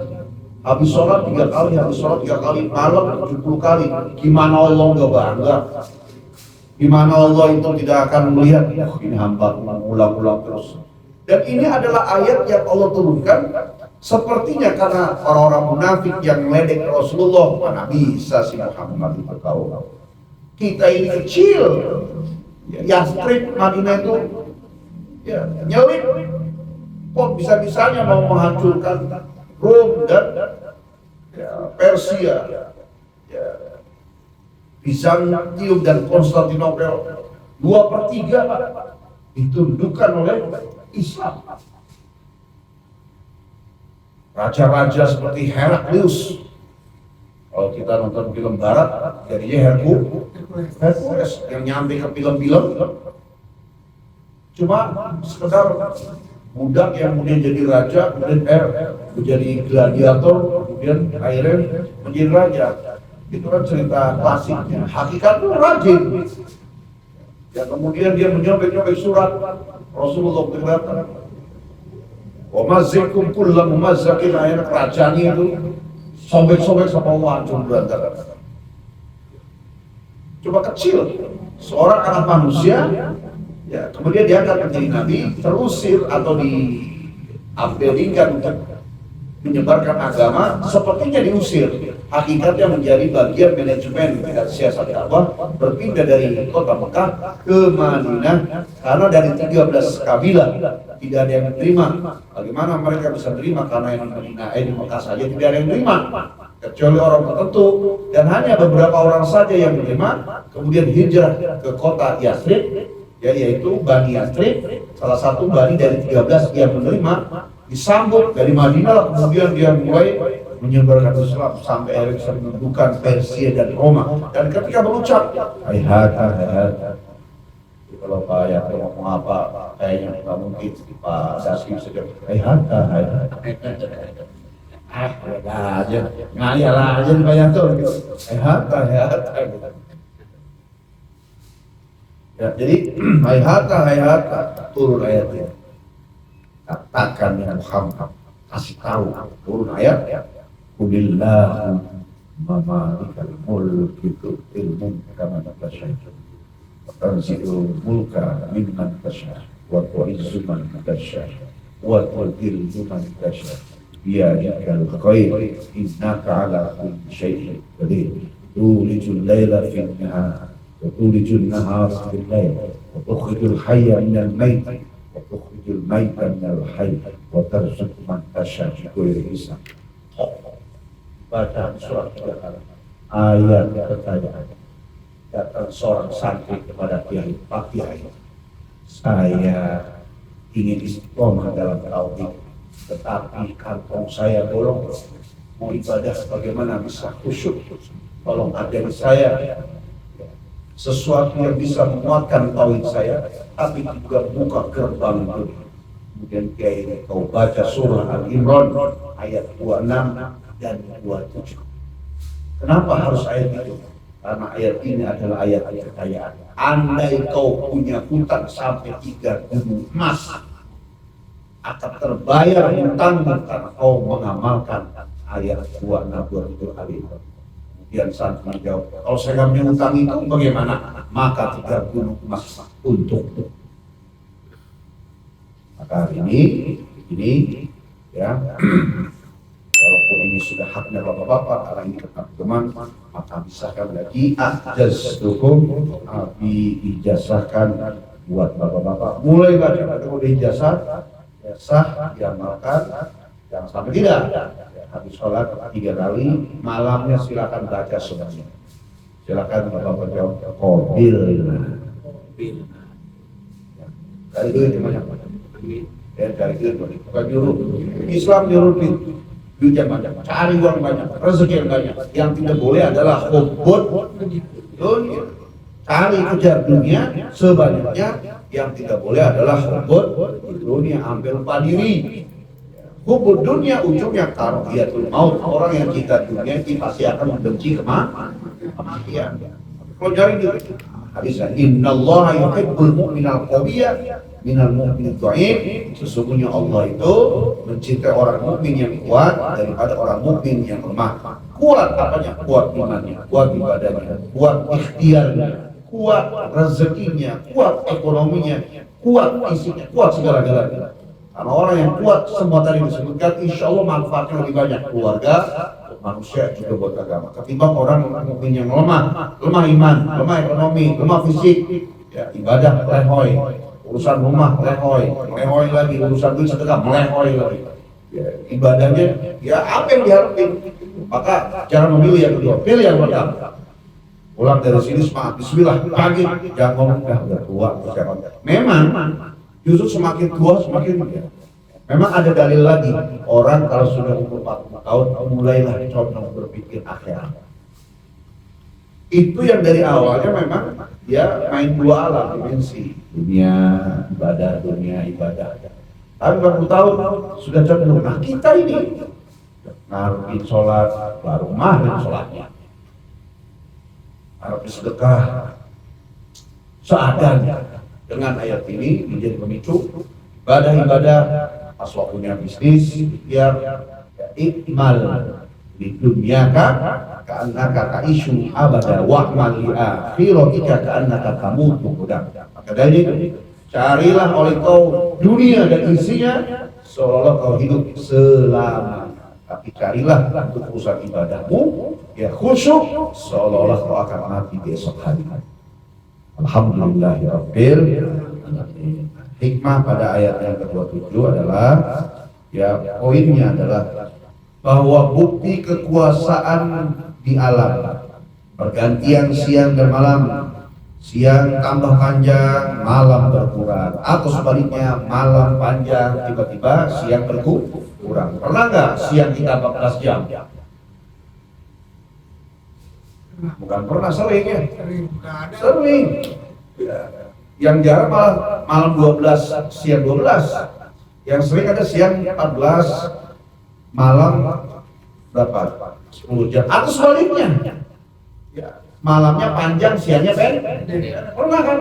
Habis sholat 3 kali, habis sholat 3 kali, malam 70 kali. Gimana Allah nggak bangga? Gimana Allah itu tidak akan melihat ini hamba mengulang-ulang terus. Dan ini adalah ayat yang Allah turunkan sepertinya karena orang-orang munafik yang meledek Rasulullah, mana bisa si Muhammad itu kau. Kita ini kecil, Yastrib Madinah itu ya, nyelip. Kok bisa-bisanya mau menghancurkan Rom dan ya, Persia, ya, Bizantium dan Konstantinopel, 2/3 ditundukkan oleh Islam. Raja-raja seperti Heraklius, kalau kita nonton film barat, jadinya Hercules yang nyampe ke film-film, cuma sekedar budak yang kemudian jadi raja, kemudian menjadi gladiator, kemudian akhirnya menjadi raja. Itu kan cerita klasiknya. Hakikat itu rajin. Ya kemudian dia menyobek-nyobek surat Rasulullah berkata, wa mazzikum kullu mumazzakin, akhirnya kerajaannya itu sobek-sobek sama Allah, hancur berantakan. Coba kecil, seorang anak manusia Ya, kemudian diangkat menjadi nabi, terusir atau diabdilkan untuk menyebarkan agama, sepertinya diusir. Hakikatnya menjadi bagian manajemen dan siasat dakwah, berpindah dari kota Mekah ke Madinah karena dari 13 kabilah tidak ada yang menerima. Bagaimana mereka bisa menerima? Karena yang di Madinah, di Mekah saja tidak ada yang menerima, kecuali orang tertentu, dan hanya beberapa orang saja yang menerima. Kemudian hijrah ke kota Yathrib, yaitu Bani Yathrib, salah satu bani dari 13 yang menerima, disambut dari Madinah. Kemudian dia mulai menyebarkan Islam sampai akhirnya bisa menentukan Persia dan Roma. Dan ketika berucap hayata, kalau Pak Yatri ngomong apa, kayaknya nggak mungkin Pak Daski saja hayata. Aja ngayal aja Pak Yatri hayata. Ya, jadi hayata turun ayatnya. Katakan ya Muhammad, kasih tahu, turun ayat. Qulillahu malikal mulki tu'til mulka man tasha' wa tanzi'ul mulka mimman tasha' wa tu'izzu man tasha' wa tudhillu man tasha' biyadikal khair innaka ala kulli syai'in qadir tulijul laila fin nahar wa tulijul nahara fil lail wa tukhrijul hayya minal mayyit wa tukhrijul mayyita minal hayy wa tarzuqu man tasha' bighairi hisab. Baca surat ayat pertanyaan. Datang seorang santri kepada Kiai, Pak Kiai, saya ingin istiqomah dalam tauhid, tetapi kantong saya bolong, mau ibadah bagaimana bisa khusyuk? Tolong ajari saya sesuatu yang bisa menguatkan tauhid saya, tapi juga buka gerbang itu. Kemudian Kiai, kau baca surah Al-Imran ayat 26 dan 27. Kenapa harus ayat itu? Karena ayat ini adalah ayat kekayaan. Andai kau punya hutang sampai 3 gunung emas, akan terbayar hutangmu karena kau mengamalkan ayat 26 Al-Imran. Kemudian santri menjawab, kalau saya nggak punya hutang itu bagaimana? Maka 3 gunung emas untukmu. Maka hari ini ya, walaupun ini sudah haknya bapak-bapak, karena ini tetap teman, maka bisahkan lagi ajaztukum, ijazahkan buat bapak-bapak mulai baca. Kalau udah ijazah, ya sah, diamalkan, jangan sampai tidak. Habis sholat 3 kali, malamnya silakan baca semuanya. Silakan bapak-bapak jawab qabil. Dari duit banyak. Ya, dari duit bukan nyuruh. Islam nyuruh duitnya banyak, cari uang banyak, rezeki yang banyak. Yang tidak boleh adalah hubbud dunia. Cari kejar dunia sebanyaknya. Yang tidak boleh adalah hubbud dunia, ambil lupa diri. Hubbud dunia ujungnya karahiyatul maut. Orang yang cinta dunia ini pasti akan membenci kematian. Kalau cari duit, hadisnya innallaha yuhibbul mu'minal qawiyya minal mu'min dhaif. Sesungguhnya Allah itu mencintai orang mukmin yang kuat daripada orang mukmin yang lemah. Kuat apanya? Kuat imannya, kuat ibadahnya, kuat ikhtiarnya, kuat rezekinya, kuat ekonominya, kuat isinya, kuat segala-galanya. Karena orang yang kuat semua tadi disebutkan, insya Allah manfaatnya lebih banyak keluarga, manusia juga buat agama. Ketimbang orang mukmin yang lemah iman, lemah ekonomi, lemah fisik, ya ibadah lehoi. Urusan rumah melehoy lagi, urusan duit sedekah melehoy lagi. Ya, ibadahnya ya apa yang diharapin. Maka cara memilih yang kedua, pilih yang pertama. Pulang dari sini semangat, bismillah, pagi, jangan ngomong udah tua, memang justru semakin tua semakin memang ada dalil lagi. Orang kalau sudah umur 40 tahun mulailah condong berpikir akhirat. Itu yang dari awalnya memang dia main 2 alam dimensi, dunia ibadah. Tapi 40 tahun sudah condong. Nah kita ini ngaruhin sholat baru mahir sholatnya, harus sedekah seadanya. Dengan ayat ini menjadi pemicu ibadah pas waktunya bisnis biar ikmal di dunia ka'annaka ta'ishu abada wa'mal li akhiratika ka'annaka tamutu. Maka dari itu Carilah oleh kau dunia dan isinya seolah kau hidup selama. Tapi carilah untuk urusan ibadahmu ya khusyuk seolah-olah kau akan mati besok hari. Alhamdulillahirabbil alamin. Hikmah pada ayat yang ke-27 adalah ya poinnya adalah bahwa bukti kekuasaan di alam pergantian siang dan malam, siang tambah panjang, malam berkurang, atau sebaliknya malam panjang tiba-tiba siang berkurang. Pernah nggak siang kita 14 jam? Bukan pernah, sering ya? Sering. Ya. Yang jarang malah malam 12, siang 12. Yang sering ada siang 14, malam berapa? 10 jam. Atau sebaliknya. Ya. Malamnya panjang, siangnya pendek. Pernah kan?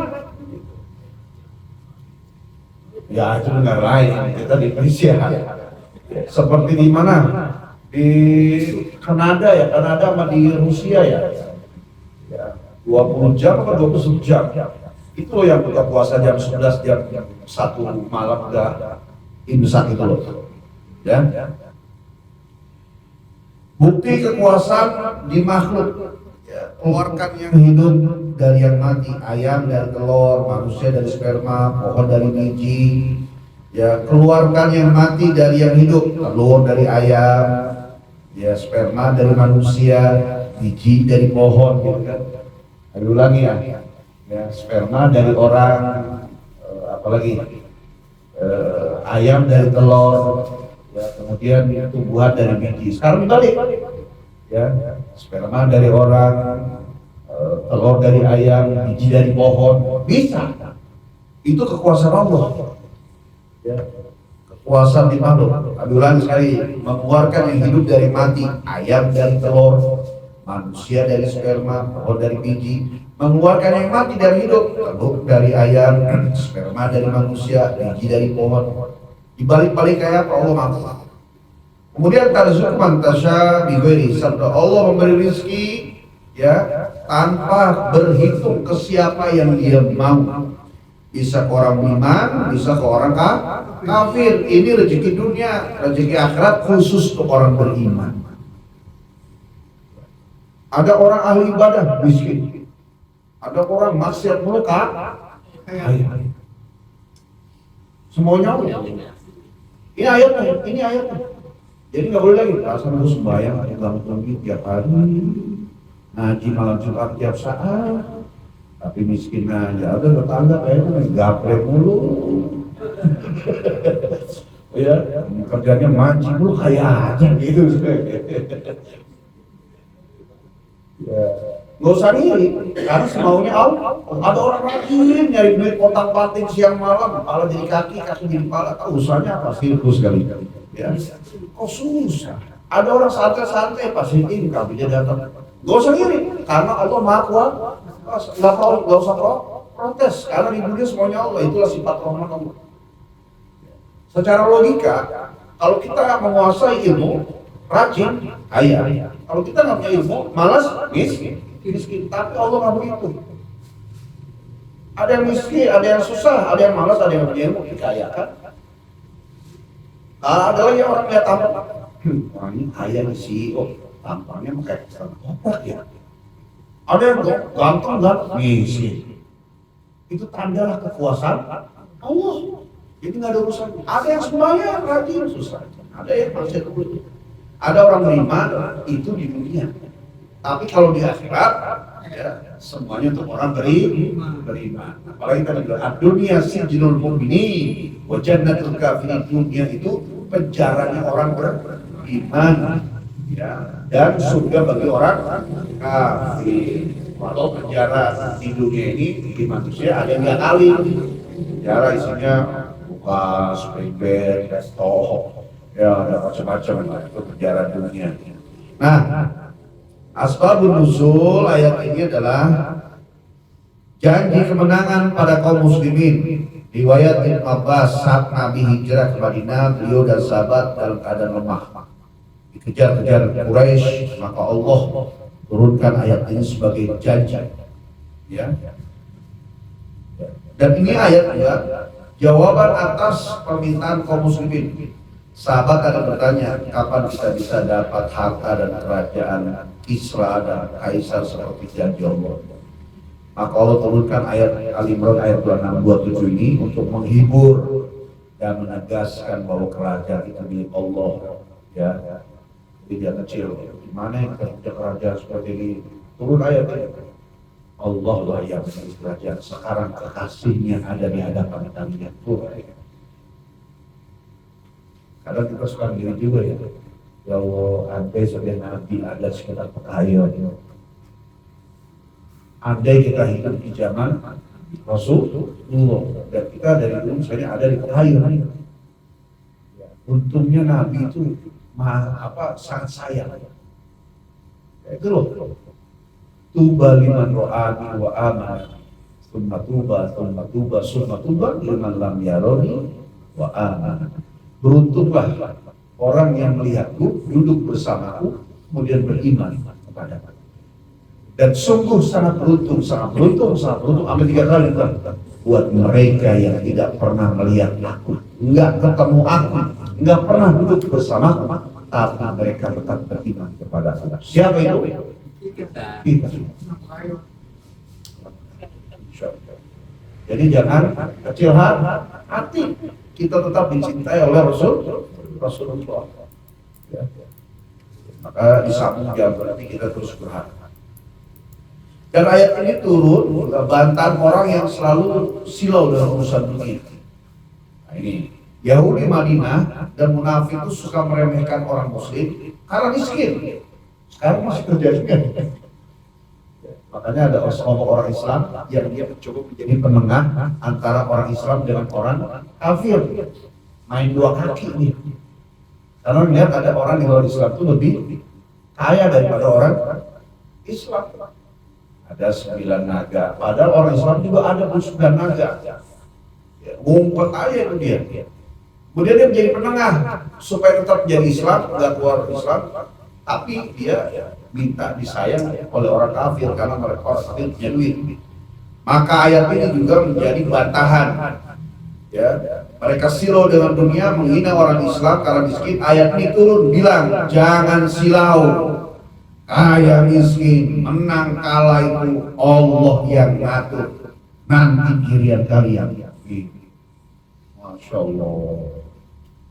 Ya itu negara lain, kita di Indonesia. Seperti di mana? Di Kanada ya, Kanada sama di Rusia ya. 20 jam atau 21 jam. Itu loh yang buka puasa jam 11, jam 1 malam udah imsak itu loh. Ya. Bukti kekuasaan di makhluk. Ya, keluarkan yang hidup dari yang mati, ayam dari telur, manusia dari sperma, pohon dari biji. Ya, keluarkan yang mati dari yang hidup, telur dari ayam, ya sperma dari manusia, biji dari pohon, gitu kan. Ayo ulangi ya, sperma dari orang, apalagi ayam dari telur, ya kemudian tumbuhan dari biji. Sekarang dibalik. Ya, sperma dari orang, telur dari ayam, biji dari pohon, bisa. Itu kekuasaan Allah. Ya, kekuasaan di makhluk. Adulan sekali, mengeluarkan yang hidup dari mati, ayam dari telur, manusia dari sperma, pohon dari biji, mengeluarkan yang mati dari hidup, telur dari ayam, sperma dari manusia, biji dari pohon. Dibalik-balik kayak apa Allah mampu. Kemudian tarzuq man tasya bighairi hisab. Allah memberi rezeki ya tanpa berhitung ke siapa yang dia mau. Bisa ke orang beriman, bisa ke orang kafir. Ini rezeki dunia, rezeki akhirat khusus untuk orang beriman. Ada orang ahli ibadah miskin. Ada orang maksiat mulu kaya. Semuanya Allah. Ini ayatnya. Jadi nggak boleh lagi asal harus sembahyang lagi tiap hari, ngaji malam Jumat tiap saat, tapi miskin aja. Ada tetangga kayaknya gaplek mulu, ya kerjanya maji mulu kayak aja gitu. Ya, nggak usah iri, karena semaunya Allah. Ada orang rajin nyari duit kotak-pating siang malam, kepala jadi kaki jadi kepala. Usahanya apa? Sirkus kali. Ya, kok susah? Ada orang santai-santai pasti income dia datang. Gak usah iri, karena Allah Maha Kuasa. Gak usah protes, karena di dunia semuanya Allah. Itulah sifat rahmat Allah. Secara logika, kalau kita menguasai ilmu, rajin, kaya. Kalau kita nggak punya ilmu, malas, miskin. Tapi Allah nggak begitu. Ada yang miskin, ada yang susah, ada yang malas, ada yang punya ilmu, dikayakan. Ada lagi orang lihat tampang, wah ini kaya nih CEO, tampangnya kayak kotak ya. Ada yang ganteng, miskin. Itu tandalah kekuasaan Allah. Jadi nggak ada urusan. Ada yang semuanya rajin, susah. Ada yang masih dulu. Ada orang beriman itu di dunia. Tapi kalau di akhirat, ya semuanya untuk orang beriman. Apalagi tadi bilang, dunia sijnul mu'minin, wa jannatul kafirin. Dunia itu penjaranya orang beriman, ya, dan surga bagi orang kafir. Walau penjara di dunia ini di manusia ada yang 2 kali. Penjara isinya buka, springbed, desktop, ya ada macam-macam itu penjara dunia. Nah, asbabun nuzul ayat ini adalah janji kemenangan pada kaum muslimin. Riwayat Ibnu Abbas saat Nabi hijrah ke Madinah, beliau dan sahabat dalam keadaan lemah, dikejar-kejar Quraisy, maka Allah turunkan ayat ini sebagai janji. Ya. Dan ini ayat ya, jawaban atas permintaan kaum muslimin. Sahabat ada bertanya, kapan kita bisa dapat harta dan kerajaan Kisra dan Kaisar seperti janji Allah? Maka Allah turunkan ayat Al-Imran ayat 26-27 ini untuk menghibur dan menegaskan bahwa kerajaan itu milik Allah. Ya, tidak kecil. Gimana yang kita punya kerajaan seperti ini? Turun ayat ini. Allah lah yang memiliki kerajaan. Sekarang kekasihnya ada di hadapan kalian. Kadang kita suka diri juga ya. Ya Allah, andai sebagai Nabi ada sekitar kekayaan. Andai kita hidup di zaman Rasulullah dan kita dari dulu misalnya ada di kekayaan. Untungnya Nabi itu sangat sayang. Ya, itu loh. Tuba liman ro'ani wa aman. Summa tuba liman lam yaroni wa aman. Beruntunglah orang yang melihatku, duduk bersamaku, kemudian beriman kepadaku. Dan sungguh sangat beruntung sampai 3 kali buat mereka yang tidak pernah melihat aku, enggak ketemu aku, enggak pernah duduk bersamaku, tapi mereka tetap beriman kepada Allah. Siapa itu? Kita. Jadi jangan kecil hati. Kita tetap dicintai oleh Rasulullah. Ya. Maka disambung jangan berarti kita terus berharap. Dan ayat ini turun bantahan orang yang selalu silau dalam urusan dunia. Nah ini Yahudi Madinah dan munafik itu suka meremehkan orang Muslim karena miskin. Sekarang masih terjadi. Makanya ada orang Islam yang dia mencoba menjadi penengah antara orang Islam dengan orang kafir. Main dua kaki ini. Karena melihat ada orang di luar Islam itu lebih kaya daripada orang Islam. Ada 9 naga. Padahal orang Islam juga ada 9 naga. Ngumpet aja itu dia. Kemudian dia menjadi penengah supaya tetap menjadi Islam, nggak keluar Islam. Tapi dia minta disayang oleh orang kafir karena mereka orang kafir punya duit. Maka ayat ini juga menjadi bantahan. Ya, mereka silau dengan dunia, menghina orang Islam karena miskin. Ayat ini turun bilang jangan silau. Kaya miskin, menang kalah itu Allah yang ngatur. Nanti giliran kalian. Masya Allah.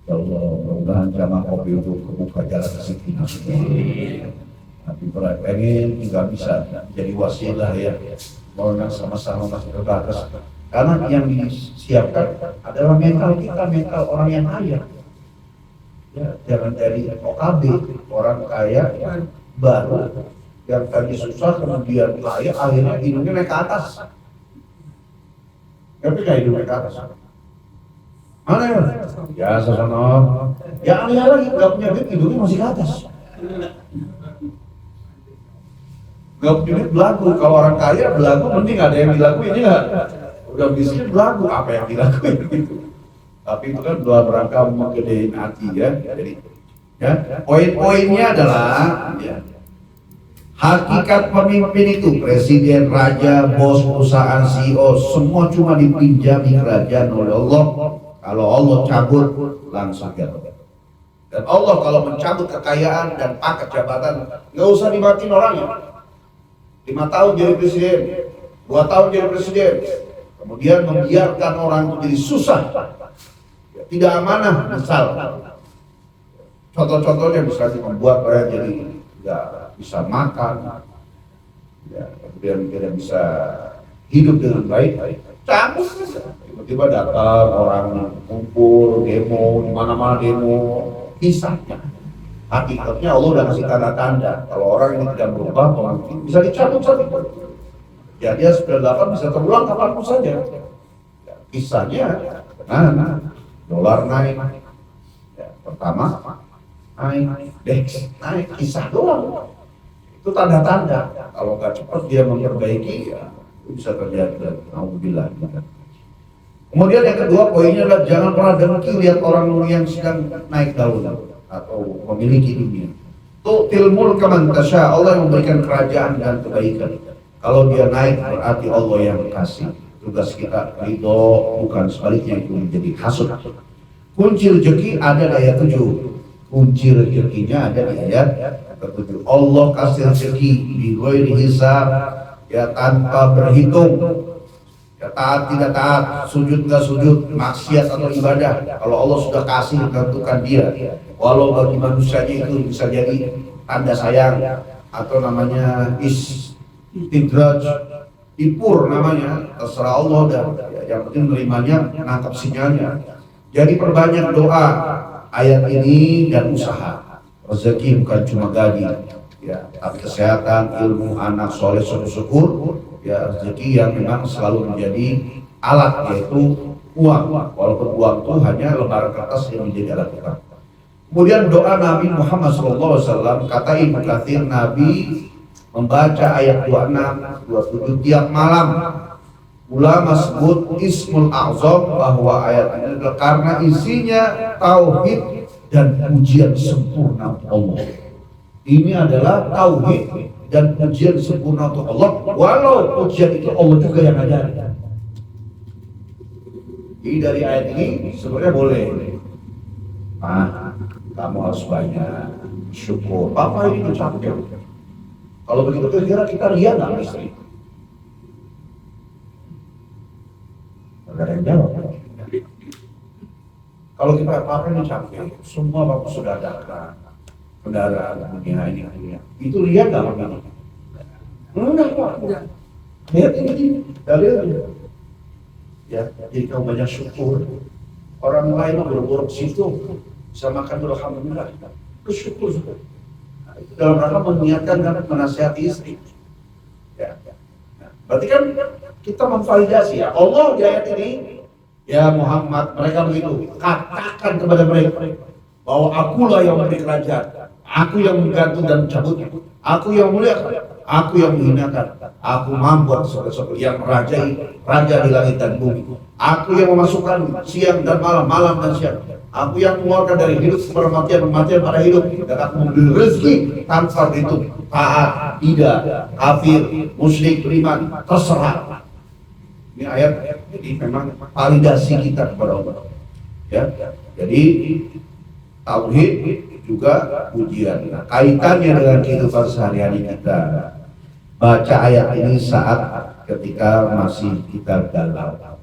Ya Allah, mudah-mudahan jamaah kopi itu kebuka jalan ke sini. Tapi pengen nggak bisa jadi wasilah ya. Mau sama-sama masuk ke batas. Karena yang disiapkan adalah mental kita, mental orang yang kaya. Ya, jangan jadi OKB, orang kaya yang baru yang tadi susah kemudian kaya akhirnya hidupnya naik ke atas. Tapi nggak hidupnya ke atas. Mana ya? Ya sana. Ya alih lagi nggak punya duit hidupnya masih ke atas. Nggak punya duit belagu. Kalau orang kaya belagu mending ada yang dilakuin ya. Udah miskin belagu apa yang dilakuin gitu. Tapi itu kan dalam rangka menggedein hati ya. Jadi ya poin-poinnya adalah ya, hakikat pemimpin itu presiden, raja, bos, perusahaan, CEO semua cuma dipinjami kerajaan oleh Allah. Kalau Allah cabut langsung jatuh. Dan Allah kalau mencabut kekayaan dan pangkat jabatan nggak usah dimatiin orangnya. 5 tahun jadi presiden, 2 tahun jadi presiden, kemudian membiarkan orang itu jadi susah, tidak amanah. Misal contoh-contohnya misalnya membuat orang jadi nggak bisa makan, ya, kemudian tidak bisa hidup dengan baik, cabut saja. Tiba-tiba datang orang kumpul demo, di mana-mana demo, kisahnya. Hakikatnya Allah udah kasih tanda-tanda kalau orang ini tidak berubah, bisa dicabut saja. Ya dia 98 bisa terulang kapanpun saja. Ya, kisahnya, nah, dolar naik, ya, pertama naik, naik, kisah doang. Itu tanda-tanda. Kalau nggak cepat dia memperbaiki, ya itu bisa terjadi. Dan alhamdulillah. Kemudian yang kedua poinnya adalah jangan pernah dengki lihat orang yang sedang naik daun atau memiliki dunia. Tu'til mulka man tasya, Allah yang memberikan kerajaan dan kebaikan. Kalau dia naik berarti Allah yang kasih. tugas kita ridho, bukan sebaliknya itu menjadi hasud. Kunci rezeki ada di ayat 7. Kunci rezekinya ada di ayat ke-7. Allah kasih rezeki di ghairi hisab, ya tanpa berhitung. Ya, taat tidak taat, sujud nggak sujud, maksiat atau ibadah, kalau Allah sudah kasih tentukan dia. Walau bagi manusianya itu bisa jadi tanda sayang atau namanya istidraj, tipur namanya, terserah Allah, dan yang penting nerimanya, nangkap sinyalnya. Jadi perbanyak doa ayat ini dan usaha. Rezeki bukan cuma gaji, ya, tapi kesehatan, ilmu, anak soleh, syukur, ya, rezeki yang memang selalu menjadi alat, yaitu uang. Walaupun uang itu hanya lembaran kertas yang menjadi alat kita. Kemudian doa Nabi Muhammad SAW, kata Ibnu Katsir, Nabi membaca ayat 26, 27 tiap malam. Ulama sebut Ismul A'zam, bahwa ayat ini adalah karena isinya tauhid dan pujian sempurna untuk Allah. Ini adalah tauhid dan pujian sempurna untuk Allah, walau pujian itu Allah juga yang ada. Jadi dari ayat ini sebenarnya boleh, kamu harus banyak syukur. Bapak ini capek. Kalau begitu kira-kira kita ria nggak istri? Nggak ada yang jawab. Kalau kita apa ini capek, semua bapak sudah ada kendaraan dunia ini, itu ria nggak begini? Enggak. Lihat ini dalilnya. Ya, jadi kamu banyak syukur. Orang lain berburuk situ, bisa makan dulu, alhamdulillah. Bersyukur. Nah, itu dalam rangka mengingatkan dan menasihati istri. Ya. Nah, berarti kan kita memvalidasi, ya Allah di ayat ini, ya Muhammad, mereka begitu, katakan kepada mereka bahwa akulah yang memberi kerajaan, aku yang menggantung dan mencabutnya, aku yang muliakan, aku yang menghinakan, aku mampu sesuatu yang merajai raja di langit dan bumi, aku yang memasukkan siang dan malam, malam dan siang, aku yang mengeluarkan dari hidup kepada kematian pada hidup, dan aku memberi rezeki tanpa berhitung, taat, tidak, kafir, musyrik, beriman, terserah. Ini ayat jadi memang validasi kita kepada Allah. Ya, jadi tauhid juga pujian. Nah, kaitannya dengan kehidupan sehari-hari kita. Baca ayat ini saat ketika masih kita galau.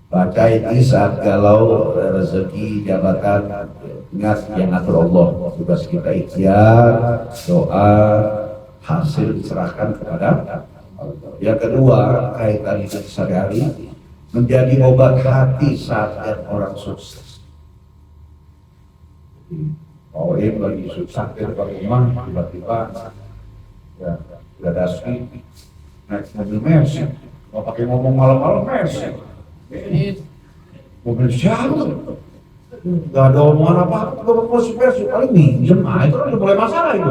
Baca ayat ini saat galau, rezeki, jabatan, ingat yang atur Allah. Tugas kita ikhtiar, doa, hasil diserahkan kepada Allah. Yang kedua, kaitan hidup sehari-hari menjadi obat hati saat lihat orang sukses. Oh, ini lagi sukses di depan rumah, tiba-tiba ya udah dasmi naik mobil Mercy, mau pakai ngomong malam-malam Mercy. Ini mobil siapa tuh? Gak ada omongan apa-apa, gak mau Mercy, paling minjem, itu kan udah mulai masalah itu.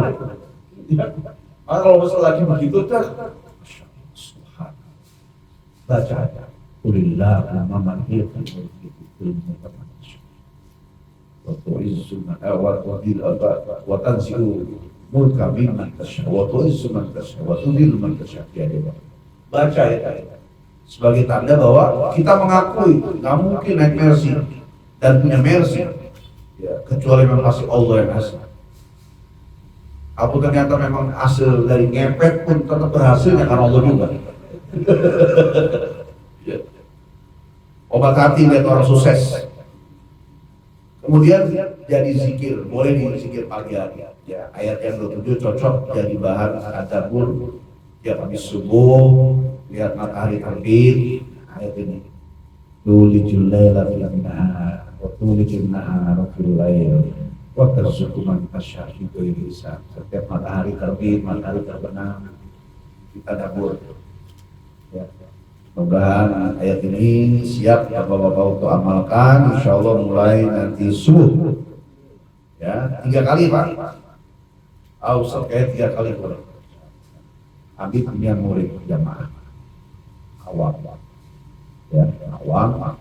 Kalau masalah lagi begitu, baca aja. Kulillah nama manhiyatan wa tanzi'u mulka mimman tasya wa tu'izzu man tasya wa tudhillu man tasya. Baca ya, sebagai tanda bahwa kita mengakui nggak mungkin naik Mercy dan punya Mercy, ya, kecuali memang pasti Allah yang hasil. Apa ternyata memang hasil dari ngepet pun tetap berhasilnya karena Allah juga. Obat hati lihat orang sukses. Kemudian jadi zikir, boleh zikir pagi hari. Ya, ayat yang 27 cocok jadi bahan tadabbur. Ya, habis subuh lihat matahari terbit. Ayat ini. Tulijul laila fil nahar wa tulijul nahara fil lail wa tarzuqu man tasya' bi ghairi hisab. Setiap matahari terbit, matahari terbenam, kita tadabbur. Ya, mudah-mudahan ayat ini siap Bapak-bapak untuk amalkan, insya Allah mulai nanti subuh. Ya, 3 kali Pak. Ustaz kayak 3 kali boleh. Habib punya murid jamaah awam, ya awam,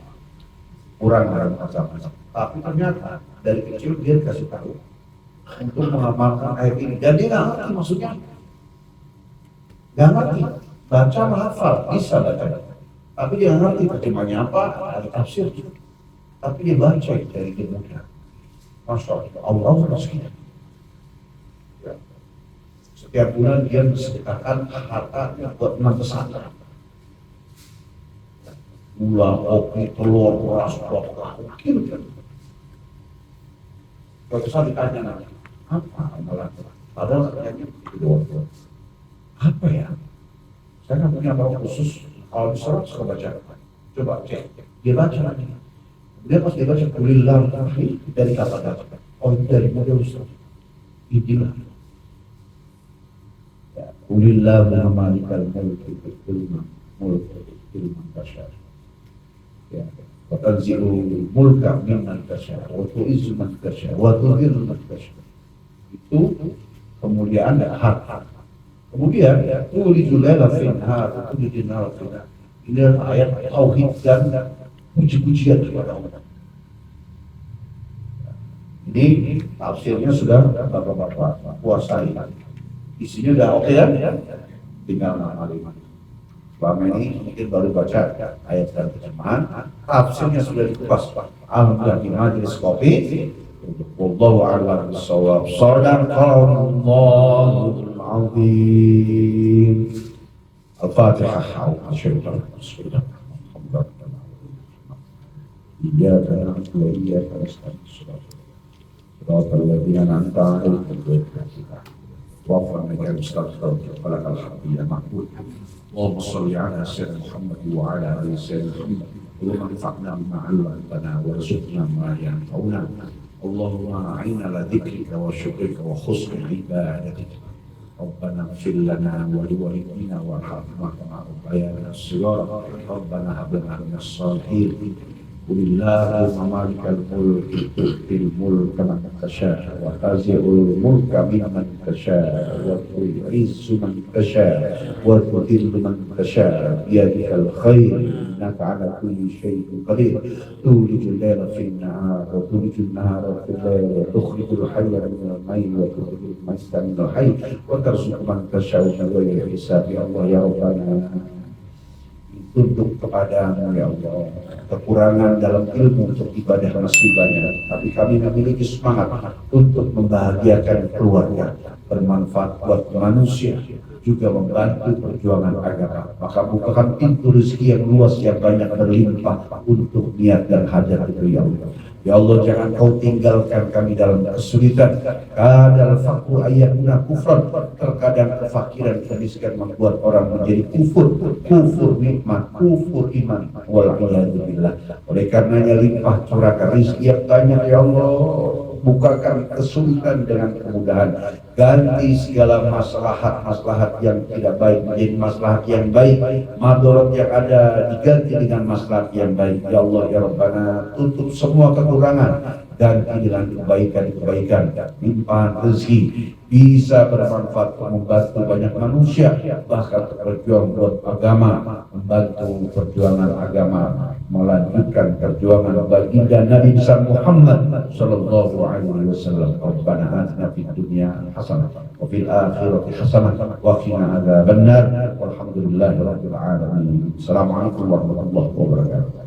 kurang dalam masa-masa. Tapi ternyata dari kecil dia dikasih tahu untuk mengamalkan ayat ini. Dan dia nggak ngerti maksudnya, nggak ngerti. Baca hafal, bisa baca. Tapi dia ngerti terjemahnya apa, ada tafsir. Tapi dia baca dari dia muda. Masya Allah, Allah rezeki. Ya. Setiap bulan dia mensedekahkan hartanya buat 6 pesantren. Gula, kopi, telur, beras, buat kira. Suatu saat ditanya nanti, apa amalan? Padahal katanya begitu. Apa ya? Saya nggak punya bau khusus. Kalau bisa suka baca. Coba cek. Dia baca lagi. Dia pas dia baca kulillah dari kata-kata. Oh, itu dari model Ustaz. Inilah. Ya, kulillah malikal mulki ilman tasyar. Ya, wa tanzi'u mulka mimman tasyar wa tu'izzu man tasyar wa tudhillu man tasyar. Itu kemuliaan dan hak. Kemudian tulijul laila fin nahar, tulijul nahar fin nahar. Ini adalah ayat tauhid dan puji-pujian kepada Allah. Ini tafsirnya sudah bapak-bapak kuasai. Isinya udah oke ya? Tinggal ngamalin. Selama ini mungkin baru baca ayat dan terjemahan, tafsirnya sudah dikupas. Alhamdulillah di majelis kopi. Wallahu a'lam bishawab. Shadaqallahul azim. Al-Fatihah. إياك نعبد وإياك نستعين صراط الذين أنعمت عليهم غير المغضوب عليهم ولا الضالين استغفرك ولك الحمد يا معبود. اللهم صل على سيدنا محمد وعلى آل سيدنا محمد اللهم انفعنا بما علمتنا وارزقنا ما ينفعنا. اللهم أعنا على ذكرك وشكرك وحسن عبادتك. ربنا اغفر لنا ولوالدينا وارحمنا كما ربيانا صغارا. ربنا هب لنا من الصالحين. قل اللهم مالك الملك تؤتي الملك من تشاء وتنزع الملك ممن تشاء وتعز من تشاء وتذل من تشاء بيدك الخير انك على كل شيء قدير. تولج الليل في النهار وتولج النهار في الليل وتخرج الحي من الميت وتخرج الميت من الحي وترزق من تشاء بغير حساب. يا الله يا ربنا, tunduk kepadamu ya Allah. Kekurangan dalam ilmu untuk ibadah masih banyak, tapi kami memiliki semangat untuk membahagiakan keluarga, bermanfaat buat manusia, juga membantu perjuangan agama. Maka bukakan pintu rezeki yang luas yang banyak berlimpah untuk niat dan hajat itu ya Allah. Ya Allah, jangan kau tinggalkan kami dalam kesulitan. Kadal fakru ayatuna kufran. Terkadang kefakiran, kemiskinan membuat orang menjadi kufur nikmat, kufur iman. Wal'iyadzubillah. Oleh karenanya limpah curahkan rezeki yang banyak ya Allah. Bukakan kesulitan dengan kemudahan. Ganti segala maslahat yang tidak baik menjadi maslahat yang baik. Madarat yang ada diganti dengan maslahat yang baik. Ya Allah ya Rabbana, tutup semua kekurangan, ganti dengan kebaikan-kebaikan. Limpahan rezeki bisa bermanfaat membantu banyak manusia, bahkan berjuang buat agama, membantu perjuangan agama, melanjutkan perjuangan baginda Nabi Muhammad sallallahu alaihi wasallam. Rabbana atina fid dunya hasanah wa fil akhirati hasanah wa qina adzabannar. Walhamdulillahirabbil alamin. Assalamualaikum warahmatullahi wabarakatuh.